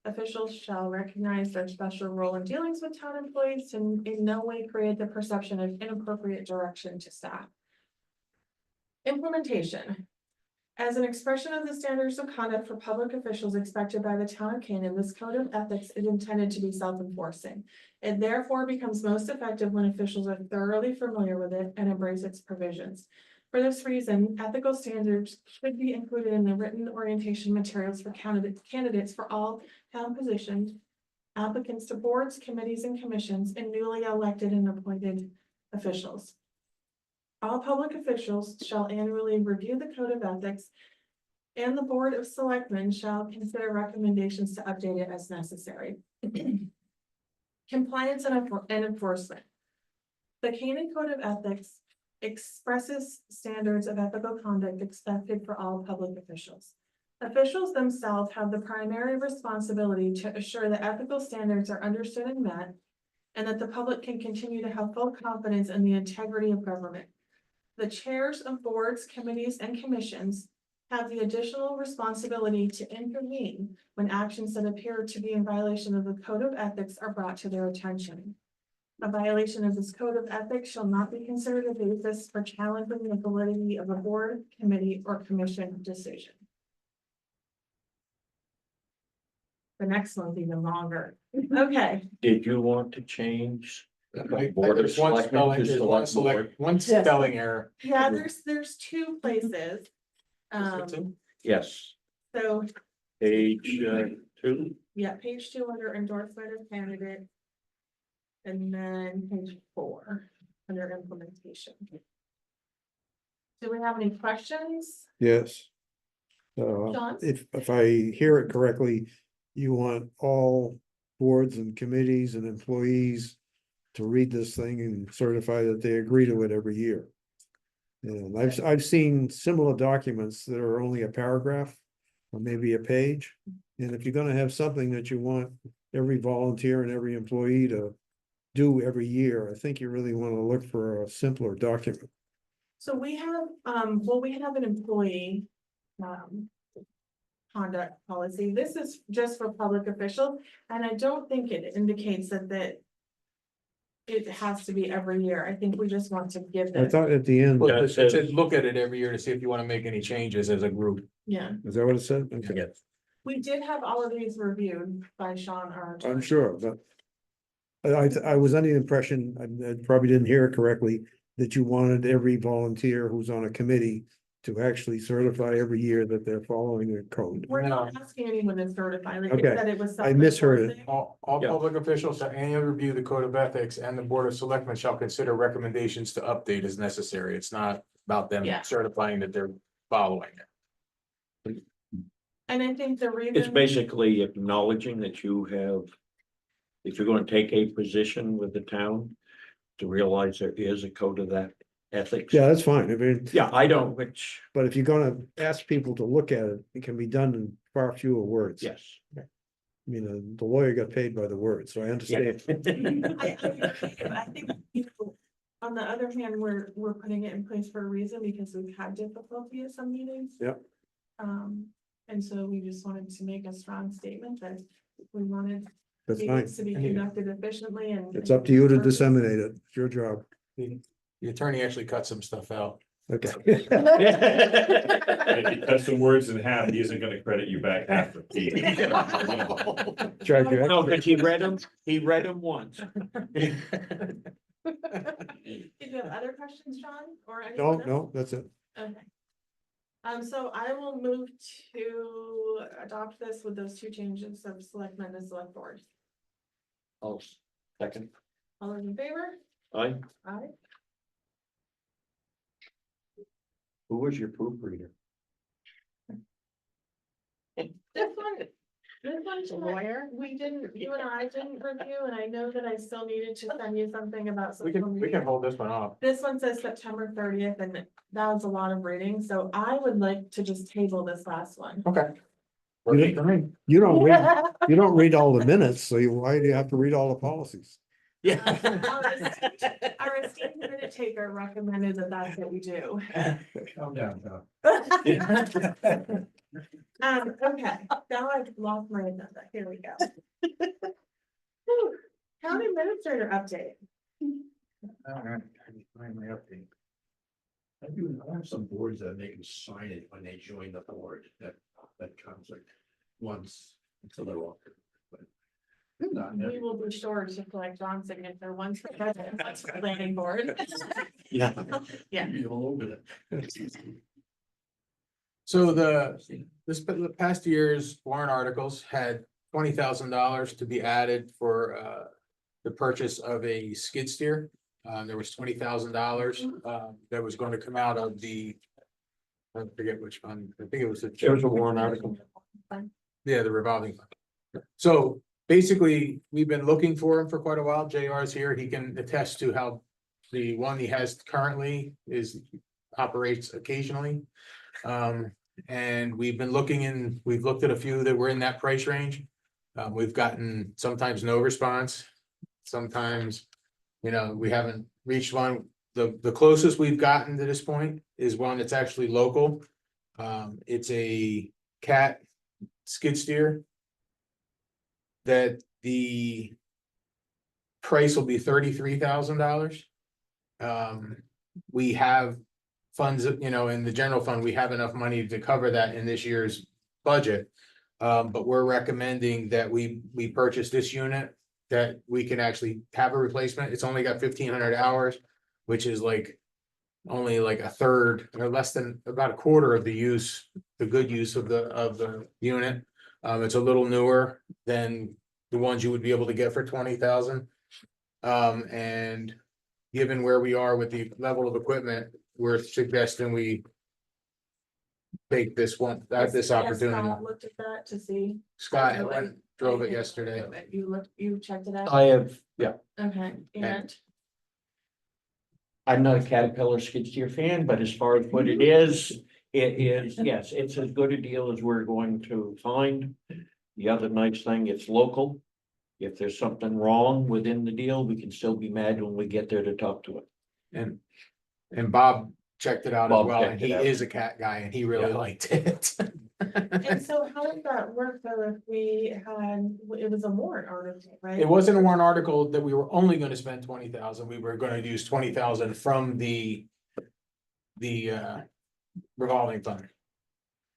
Officials shall recognize their special role in dealings with town employees and in no way create the perception of inappropriate direction to staff. Implementation. As an expression of the standards of conduct for public officials expected by the town of Canaan, this code of ethics is intended to be self-enforcing. It therefore becomes most effective when officials are thoroughly familiar with it and embrace its provisions. For this reason, ethical standards should be included in the written orientation materials for candidates for all town positions, applicants to boards, committees, and commissions, and newly elected and appointed officials. All public officials shall annually review the code of ethics, and the Board of Selectmen shall consider recommendations to update it as necessary. Compliance and enforcement. The Canaan Code of Ethics expresses standards of ethical conduct expected for all public officials. Officials themselves have the primary responsibility to assure that ethical standards are understood and met, and that the public can continue to have full confidence in the integrity of government. The chairs of boards, committees, and commissions have the additional responsibility to intervene when actions that appear to be in violation of the code of ethics are brought to their attention. A violation of this code of ethics shall not be considered a basis for challenging the validity of a board, committee, or commission decision. The next one's even longer. Okay. Did you want to change? Like, Board of there's one Selectmen spelling, to there's one select board? one spelling error. Yeah, there's two places. Yes, So, page 2. yeah, page 2 under endorsement of candidate. And then page 4 under implementation. Do we have any questions? Yes. John? If I hear it correctly, you want all boards and committees and employees to read this thing and certify that they agree to it every year. And I've seen similar documents that are only a paragraph or maybe a page. And if you're gonna have something that you want every volunteer and every employee to do every year, I think you really want to look for a simpler document. So we have, we have an employee, conduct policy. This is just for public officials, and I don't think it indicates that it has to be every year. I think we just want to give I them, thought at the end, Well, it said, look at it every year to see if you want to make any changes as a group. yeah. is that what it said? Okay. Yes. We did have all of these reviewed by Sean, our attorney. I'm sure, but I was under the impression, I probably didn't hear it correctly, that you wanted every volunteer who's on a committee to actually certify every year that they're following the code. We're not asking anyone to certify, like Okay. I said, it was. I misheard it. self-enforcing. All Yeah. public officials shall annually review the code of ethics, and the Board of Selectmen shall consider recommendations to update as necessary. It's not about them Yeah. certifying that they're following it. And I think the reason. It's basically acknowledging that you have, if you're going to take a position with the town, to realize there is a code of that ethics. Yeah, that's fine. I mean, Yeah, I don't, which, but if you're gonna ask people to look at it, it can be done in far fewer words. yes. I mean, the lawyer got paid by the word, so I Yeah. understand. I think, you know, on the other hand, we're putting it in place for a reason because we've had difficulty at some meetings. Yep. And so we just wanted to make a strong statement that we wanted That's fine. meetings to be conducted efficiently and. It's up to you to disseminate it. It's your job. The attorney actually cut some stuff out Okay. If he cuts the words in half, he isn't gonna credit you back half the fee. Charge you No, extra. but he read them once. Did you have other questions, John, or anyone No, else? no, that's it. Okay. So I will move to adopt this with those two changes of selectmen and select board. Oh, second, All those in favor? aye, Aye. who was your proofreader? This one, lawyer, we didn't, you and I didn't review, and I know that I still needed to send you something about. We social can media. hold this one off. This one says September 30th, and that was a lot of reading, so I would like to just table this last one. Okay. You didn't- You don't read all the minutes, so why do you have to read all the policies? Yeah. Our esteemed minute taker recommended that that's what we do. Calm down, Tom. Okay, now I've lost my agenda, here we go. Whew. County administrator update. All right, I need to find my update. I have some boards that make them sign it when they join the board, that comes like once, it's a little awkward. But not We every- will be sure to collect John's signature once for president, once for planning board. Yeah. Yeah. Be all over it. So the past year's warrant articles had $20,000 to be added for the purchase of a skid steer. There was $20,000 that was going to come out of I forget which fund, I think it was There was a warrant article. Yeah, the revolving fund. So basically, we've been looking for him for quite a while. JR is here. He can attest to how the one he has currently operates occasionally. And we've looked at a few that were in that price range. We've gotten sometimes no response. Sometimes, we haven't reached one. The closest we've gotten to this point is one that's actually local. It's a Cat skid steer. That the price will be $33,000. We have funds, in the general fund, we have enough money to cover that in this year's budget. But we're recommending that we purchase this unit, that we can actually have a replacement. It's only got 1,500 hours, which is only like a third or less than about a quarter of the good use of the unit. It's a little newer than the ones you would be able to get for 20,000. And given where we are with the level of equipment, we're suggesting we take this Yes, opportunity. Scott looked at that to see. Scott drove it yesterday. You checked it out? I have, Okay, and I'm not a Caterpillar skid steer fan, but as far as what it is, yes, it's as good a deal as we're going to find. The other nice thing, it's local. If there's something wrong within the deal, we can still be mad when we get there to talk to it. And Bob checked it out as Bob well, and checked he it out. is a cat guy and he really Yeah. liked it. and so how does that work though if we had, it was a warrant article, right? It wasn't a warrant article that we were only gonna spend 20,000, we were gonna use 20,000 from the revolving fund.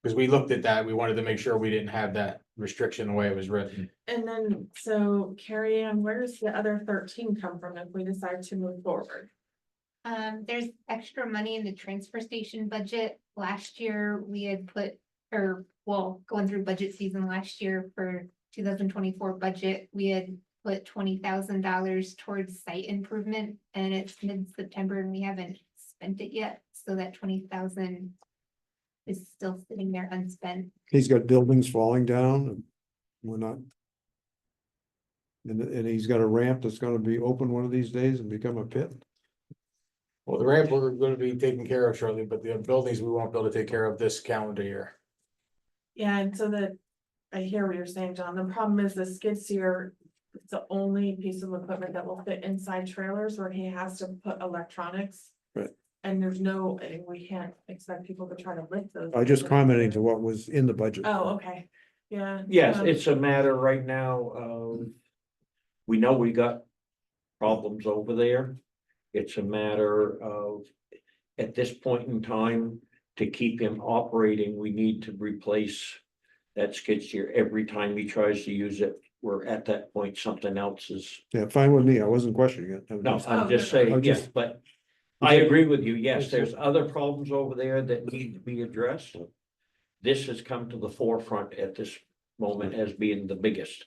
Cause we looked at that, we wanted to make sure we didn't have that restriction the way it was written. And then, so Carrie Ann, where does the other 13 come from if we decide to move forward? There's extra money in the transfer station budget. Last year, we had going through budget season last year for 2024 budget, we had put $20,000 towards site improvement, and it's mid-September and we haven't spent it yet, so that 20,000 is still sitting there unspent. He's got buildings falling down and we're not. And he's got a ramp that's gonna be open one of these days and become a pit. Well, the ramp we're gonna be taken care of shortly, but the buildings we won't be able to take care of this calendar year. Yeah, and so I hear what you're saying, John. The problem is the skid steer, it's the only piece of equipment that will fit inside trailers where he has to put electronics. Right. And we can't expect people to try to lift those. I just commenting to what was in the budget. Oh, okay, yeah. Yes, it's a matter right now of, we know we got problems over there. It's a matter of, at this point in time, to keep him operating, we need to replace that skid steer every time he tries to use it. We're at that point, something else is, Yeah, fine with me. I wasn't questioning it. I'm no, just- I'm just Oh, no, no. saying, I'm yes, just- but I agree with you. Yes, there's other problems over there that need to be addressed. This has come to the forefront at this moment as being the biggest.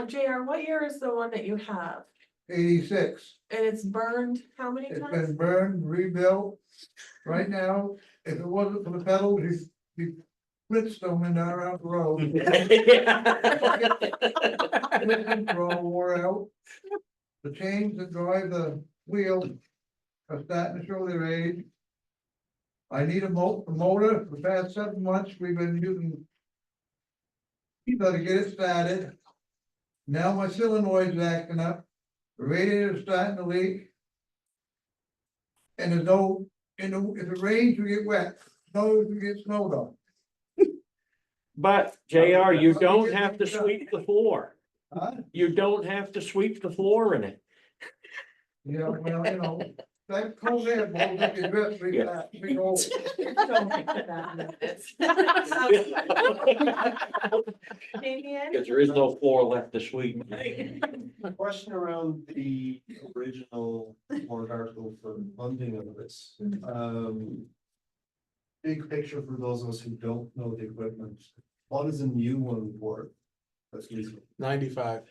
JR, what year is the one that you have? 86. And it's burned how many It's times? been burned, rebuilt. Right now, if it wasn't for the pedals, he Flintstone down around the road. Flintstones are all wore out. The chains that drive the wheel are starting to show their age. I need a motor. For the past 7 months, we've been using. To get it started. Now my solenoid's acting up. The radiator's starting to leak. And there's no, if it rains, we get wet, snows, we get snowed on. But JR, you don't have to sweep the floor. Huh? You don't have to sweep the floor in it. Yeah, well, that cold air blows up your dress, we go. Damien? Because there is no floor left to sweep. A question around the original warrant article for funding of this. Big picture for those of us who don't know the equipment, what is a new one worth? That's reasonable. 95.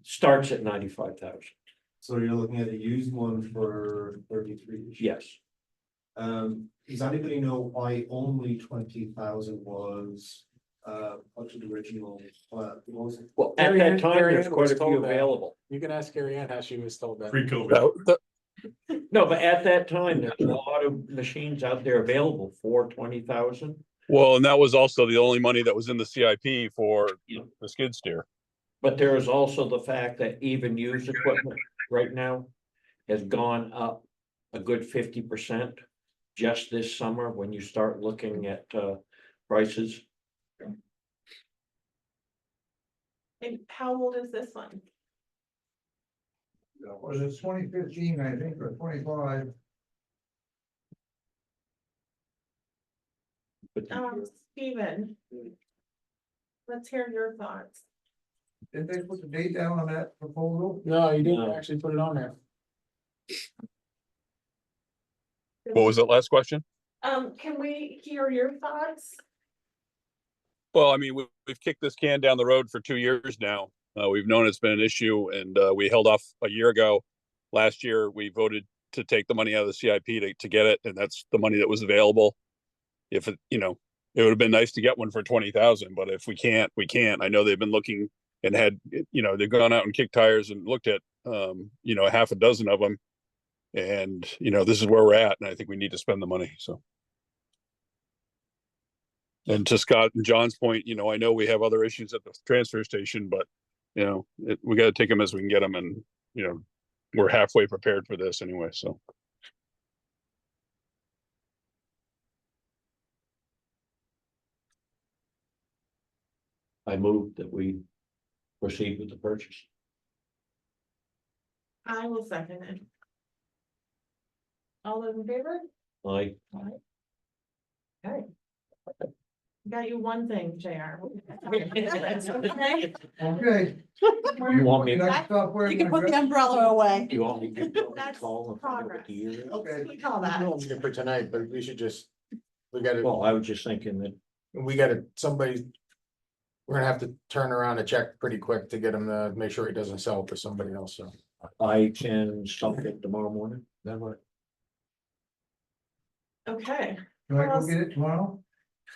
Starts at 95,000. So you're looking at a used one for 33. Yes. Does anybody know why only 20,000 was, up to the original, what was it? Well, at Mary Ann- that time, Mary there's Ann quite was a few told that. available. You can ask Gary Ann how she was told that. Pre-COVID. No, but at that time, there's a lot of machines out there available for 20,000. Well, and that was also the only money that was in the CIP for Yeah. the skid steer. But there is also the fact that even used equipment right now has gone up a good 50% just this summer when you start looking at prices. And how old is this one? Was it 2015, I think, or 25? Steven. Let's hear your thoughts. Did they put the date down on that proposal? No, you didn't No. actually put it on there. What was the last question? Can we hear your thoughts? Well, I mean, we've kicked this can down the road for 2 years now. We've known it's been an issue and we held off a year ago. Last year, we voted to take the money out of the CIP to get it, and that's the money that was available. If it, it would have been nice to get one for 20,000, but if we can't, we can't. I know they've been looking and had, they've gone out and kicked tires and looked at, a half a dozen of them. And, this is where we're at, and I think we need to spend the money, so. And to Scott and John's point, I know we have other issues at the transfer station, but, we gotta take them as we can get them, and, we're halfway prepared for this anyway, so. I move that we proceed with the purchase. I will second it. All those in favor? I, Okay. Got you one thing, JR. Okay. Okay. You want me- Can I stop wearing You can my put the dress? umbrella away. you want me to give Joe a That's call and find out what progress. the year is? Okay. We call I that. don't need it for tonight, but we should just, Well, I was just thinking that somebody. We're gonna have to turn around a check pretty quick to get him to make sure he doesn't sell it to somebody else, so. I can stop it tomorrow morning. That work. Okay. Can I go get it tomorrow?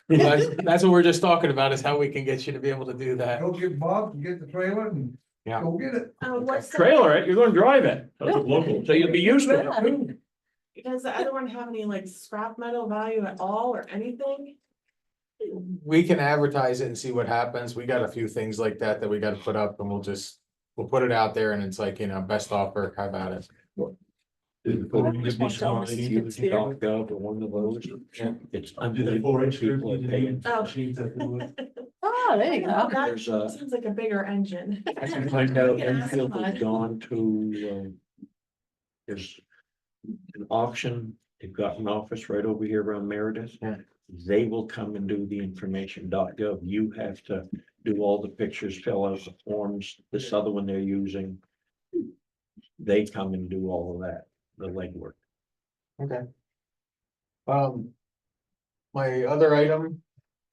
That's what we're just talking about, is how we can get you to be able to do that. Go get Bob and get the trailer and Yeah. go get it. What's the- Trailer it, you're gonna drive it. That's local, so you'll be used to it. Does the other one have any like scrap metal value at all or anything? We can advertise it and see what happens. We got a few things like that we gotta put up, and we'll put it out there, and it's like, best offer, how about it? .gov or one of those. It's unbelievable. People are paying. Oh. Oh, there you go. That There's sounds like a bigger engine. I can find out Yeah, that's Enfield has fine. gone to, there's an auction they've got an office right over here around Meredith. They will come and do the information.gov. You have to do all the pictures, fill out the forms, this other one they're using. They come and do all of that, the legwork. Okay. My other item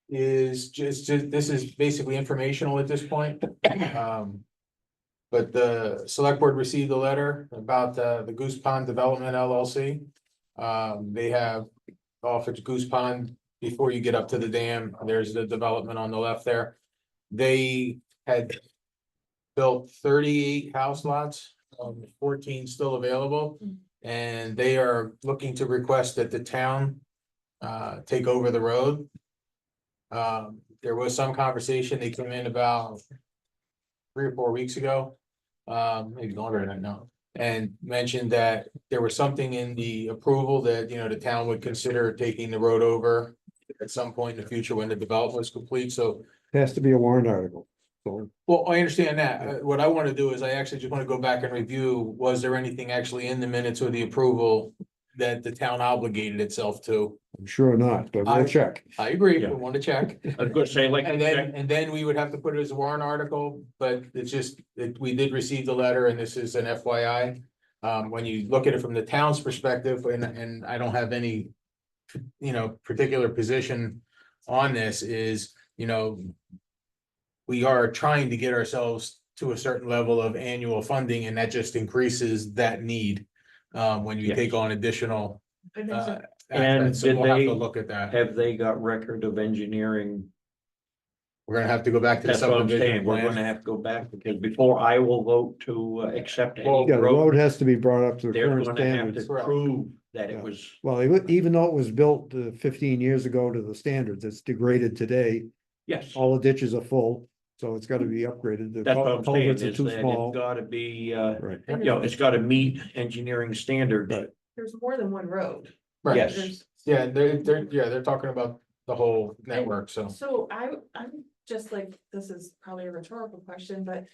is just, this is basically informational at this point. But the select board received a letter about the Goose Pond Development LLC. They have off at Goose Pond, before you get up to the dam, there's the development on the left there. They had built 38 house lots, 14 still available. And they are looking to request that the town take over the road. There was some conversation, they came in about 3 or 4 weeks ago, maybe longer than that now, and mentioned that there was something in the approval that, you know, the town would consider taking the road over at some point in the future when the development was complete, so. It has to be a warrant article. So Well, I understand that. What I want to do is I actually just want to go back and review, was there anything actually in the minutes or the approval that the town obligated itself to? I'm sure not, but we'll check. I agree, we Yeah. want to check. I was gonna say, like, And then we would have to put it as a warrant article, but it's just, we did receive the letter and this is an FYI. When you look at it from the town's perspective, and I don't have any, you know, particular position on this, is, you know, we are trying to get ourselves to a certain level of annual funding, and that just increases that need. When you Yes. take on additional. I think so. And So did we'll have they- to look at that. have they got record of engineering? We're gonna have to go back to the That's what I'm subdivision saying, we're plan. gonna have to go back, because before I will vote to accept any Well, Yeah, the road, road has to be brought up to the they're current gonna have standards. to prove that it Yeah. was. Well, even though it was built 15 years ago to the standards, it's degraded today. Yes, All the ditches are full, so it's gotta be upgraded. The that's what I'm saying, culverts are is too that small. it's gotta be, Right. you know, it's gotta meet engineering standards. Right. There's more than one road. Right. Yes. There's- Yeah, they're talking about the whole network, so. So I'm just like, this is probably a rhetorical question, but.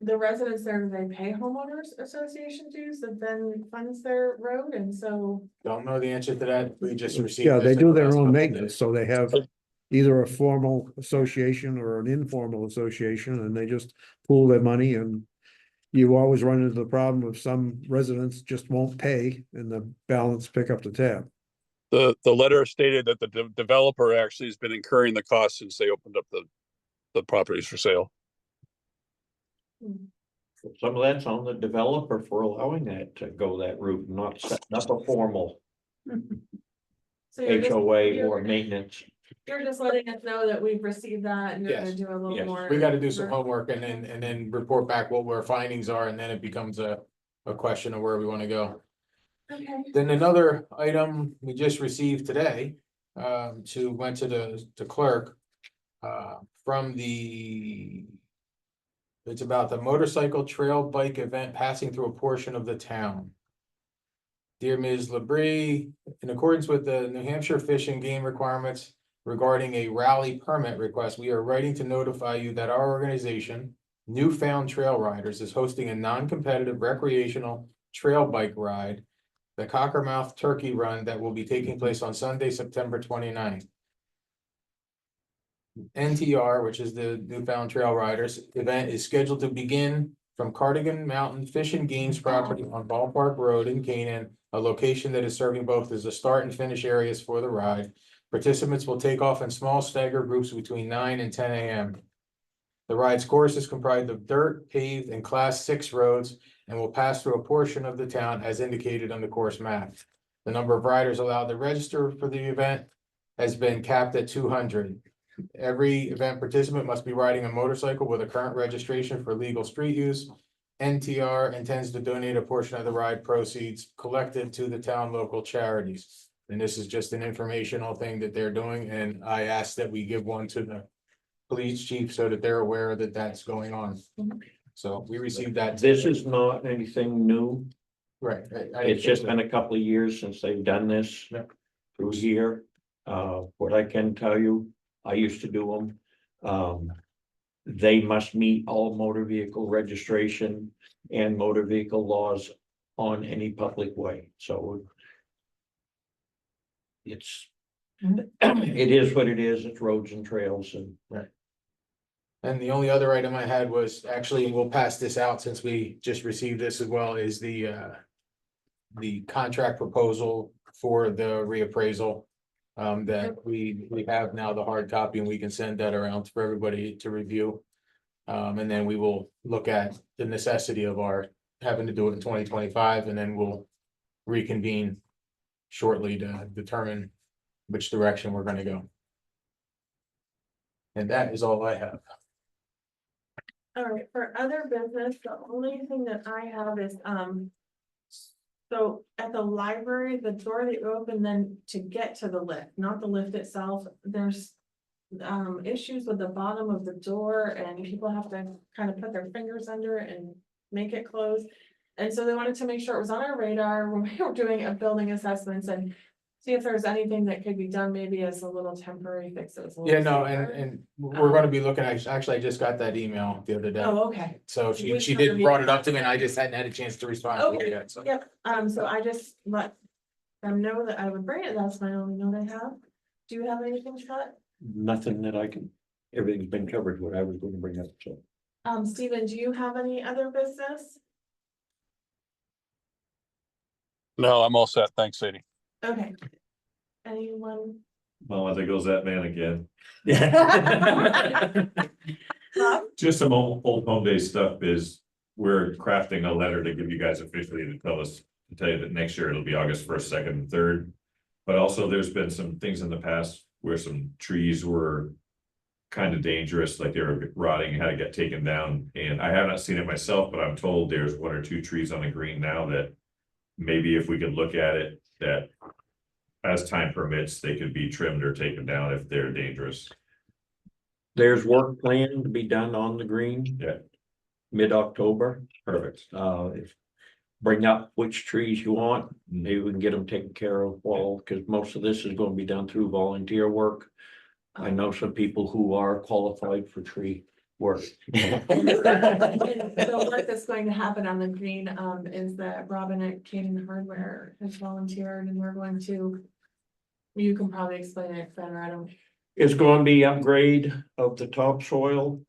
The residents there, they pay homeowners association dues that then funds their road, and so. Don't know the answer to that, we just received. Yeah, this they in do the their last own couple maintenance, days. so they have either a formal association or an informal association, and they just pool their money, and you always run into the problem of some residents just won't pay, and the balance pick up the tab. The letter stated that the developer actually has been incurring the cost since they opened up the properties for sale. Some of that's on the developer for allowing that to go that route, not setting up a formal So you're just- HOA you're- or maintenance. You're just letting us know that we've received that and you're gonna Yes. do a little Yes. more. We gotta do some homework and then report back what our findings are, and then it becomes a question of where we wanna go. Okay. Then another item we just received today, went to the clerk. From the. It's about the motorcycle trail bike event passing through a portion of the town. Dear Ms. Labrie, in accordance with the New Hampshire Fish and Game requirements regarding a rally permit request, we are writing to notify you that our organization, Newfound Trail Riders, is hosting a non-competitive recreational trail bike ride, the Cockermouth Turkey Run, that will be taking place on Sunday, September 29th. NTR, which is the Newfound Trail Riders event, is scheduled to begin from Cardigan Mountain Fish and Games property on Ballpark Road in Canaan, a location that is serving both as the start and finish areas for the ride. Participants will take off in small stagger groups between 9 and 10 a.m. The ride's course is comprised of dirt, paved, and Class 6 roads and will pass through a portion of the town as indicated on the course map. The number of riders allowed to register for the event has been capped at 200. Every event participant must be riding a motorcycle with a current registration for legal street use. NTR intends to donate a portion of the ride proceeds collected to the town local charities. And this is just an informational thing that they're doing, and I asked that we give one to the police chief so that they're aware that that's going on. So we received that. This is not anything new. Right. It's just been a couple of years since they've done this Yep. through here. What I can tell you, I used to do them. They must meet all motor vehicle registration and motor vehicle laws on any public way. So it's, it is what it is, it's roads and trails and. And the only other item I had was actually, and we'll pass this out since we just received this as well, is the contract proposal for the reappraisal. That we have now the hard copy and we can send that around for everybody to review. And then we will look at the necessity of our having to do it in 2025, and then we'll reconvene shortly to determine which direction we're gonna go. And that is all I have. All right, for other business, the only thing that I have is, so at the library, the door that you open, then to get to the lift, not the lift itself, there's issues with the bottom of the door, and people have to kind of put their fingers under it and make it close. And so they wanted to make sure it was on our radar when we were doing a building assessments and see if there's anything that could be done, maybe as a little temporary fix. It was a little Yeah, no, safer. and we're gonna be looking, actually, I just got that email the other day. Oh, okay. So she did brought it up to me and I just hadn't had a chance to respond to it Okay, yet, so. yep, so I just let them know that I would bring it, that's my only note I have. Do you have anything, Scott? Nothing that I can, everything's been covered, what I was gonna bring up, so. Stephen, do you have any other business? No, I'm all set. Thanks, Sadie. Okay. Anyone? Well, there goes that man again. Bob? Just some old home day stuff is, we're crafting a letter to give you guys officially to tell you that next year it'll be August 1st, 2nd, and 3rd. But also there's been some things in the past where some trees were kind of dangerous, like they were rotting, had to get taken down. And I have not seen it myself, but I'm told there's 1 or 2 trees on the green now that maybe if we could look at it, that as time permits, they could be trimmed or taken down if they're dangerous. There's work planned to be done on the green. Yeah. Mid-October. Perfect. If bring up which trees you want, maybe we can get them taken care of all, because most of this is gonna be done through volunteer work. I know some people who are qualified for tree work. So what that's going to happen on the green, is that Robin at Caden Hardware has volunteered and we're going to. You can probably explain it better, I don't. It's going to be upgrade of the topsoil.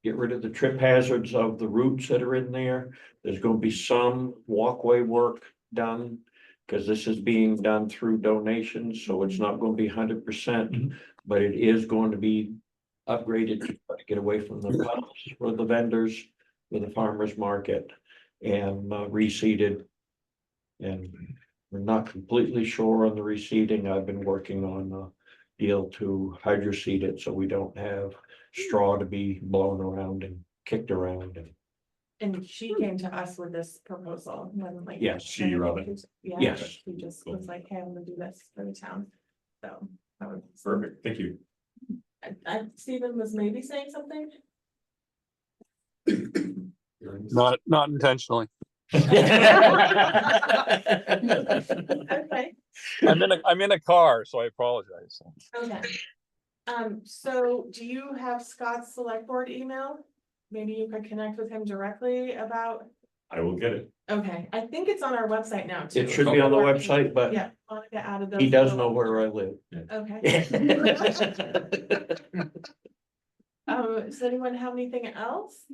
Get rid of the trip hazards of the roots that are in there. There's gonna be some walkway work done. Cause this is being done through donations, so it's not gonna be 100%, but it is going to be upgraded to try to get away from the puddles for the vendors, for the farmers market, and reseeded. And we're not completely sure on the reseeding. I've been working on a deal to hydroseed it, so we don't have straw to be blown around and kicked around. And she came to us with this proposal, wasn't like. Yes, she, Robin. Yeah, Yes. she just was like, hey, I'm gonna do this for the town, so. that was- Perfect, thank you. Stephen was maybe saying something? Not intentionally. Okay, I'm in a car, so I apologize. okay. So do you have Scott's select board email? Maybe you could connect with him directly about, I will get it. okay, I think it's on our website now too. It should be on the website, but Yeah, wanna get out of those. he does little- know where I live. Okay. Does anyone have anything else?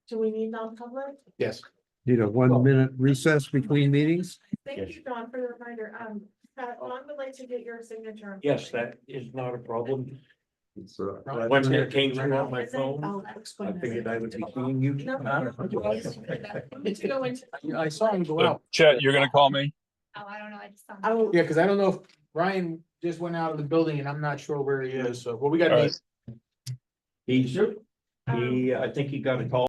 Do we need non-public? Yes. Need a 1-minute recess between meetings? Thank Yes. you, Dawn, for the reminder. Scott, Dawn would like to get your signature. on Yes, something. that is not a problem. It's, When it came through on my Is it? phone, I'll I explain this. figured I would be seeing you. No, Need to go into. I saw him go out. Chet, you're gonna call me? Oh, I don't know, I just saw. I will, Yeah, cause I don't know if Ryan just went out of the building and I'm not sure where he is, so, well, we got. All right. He, I think he got a call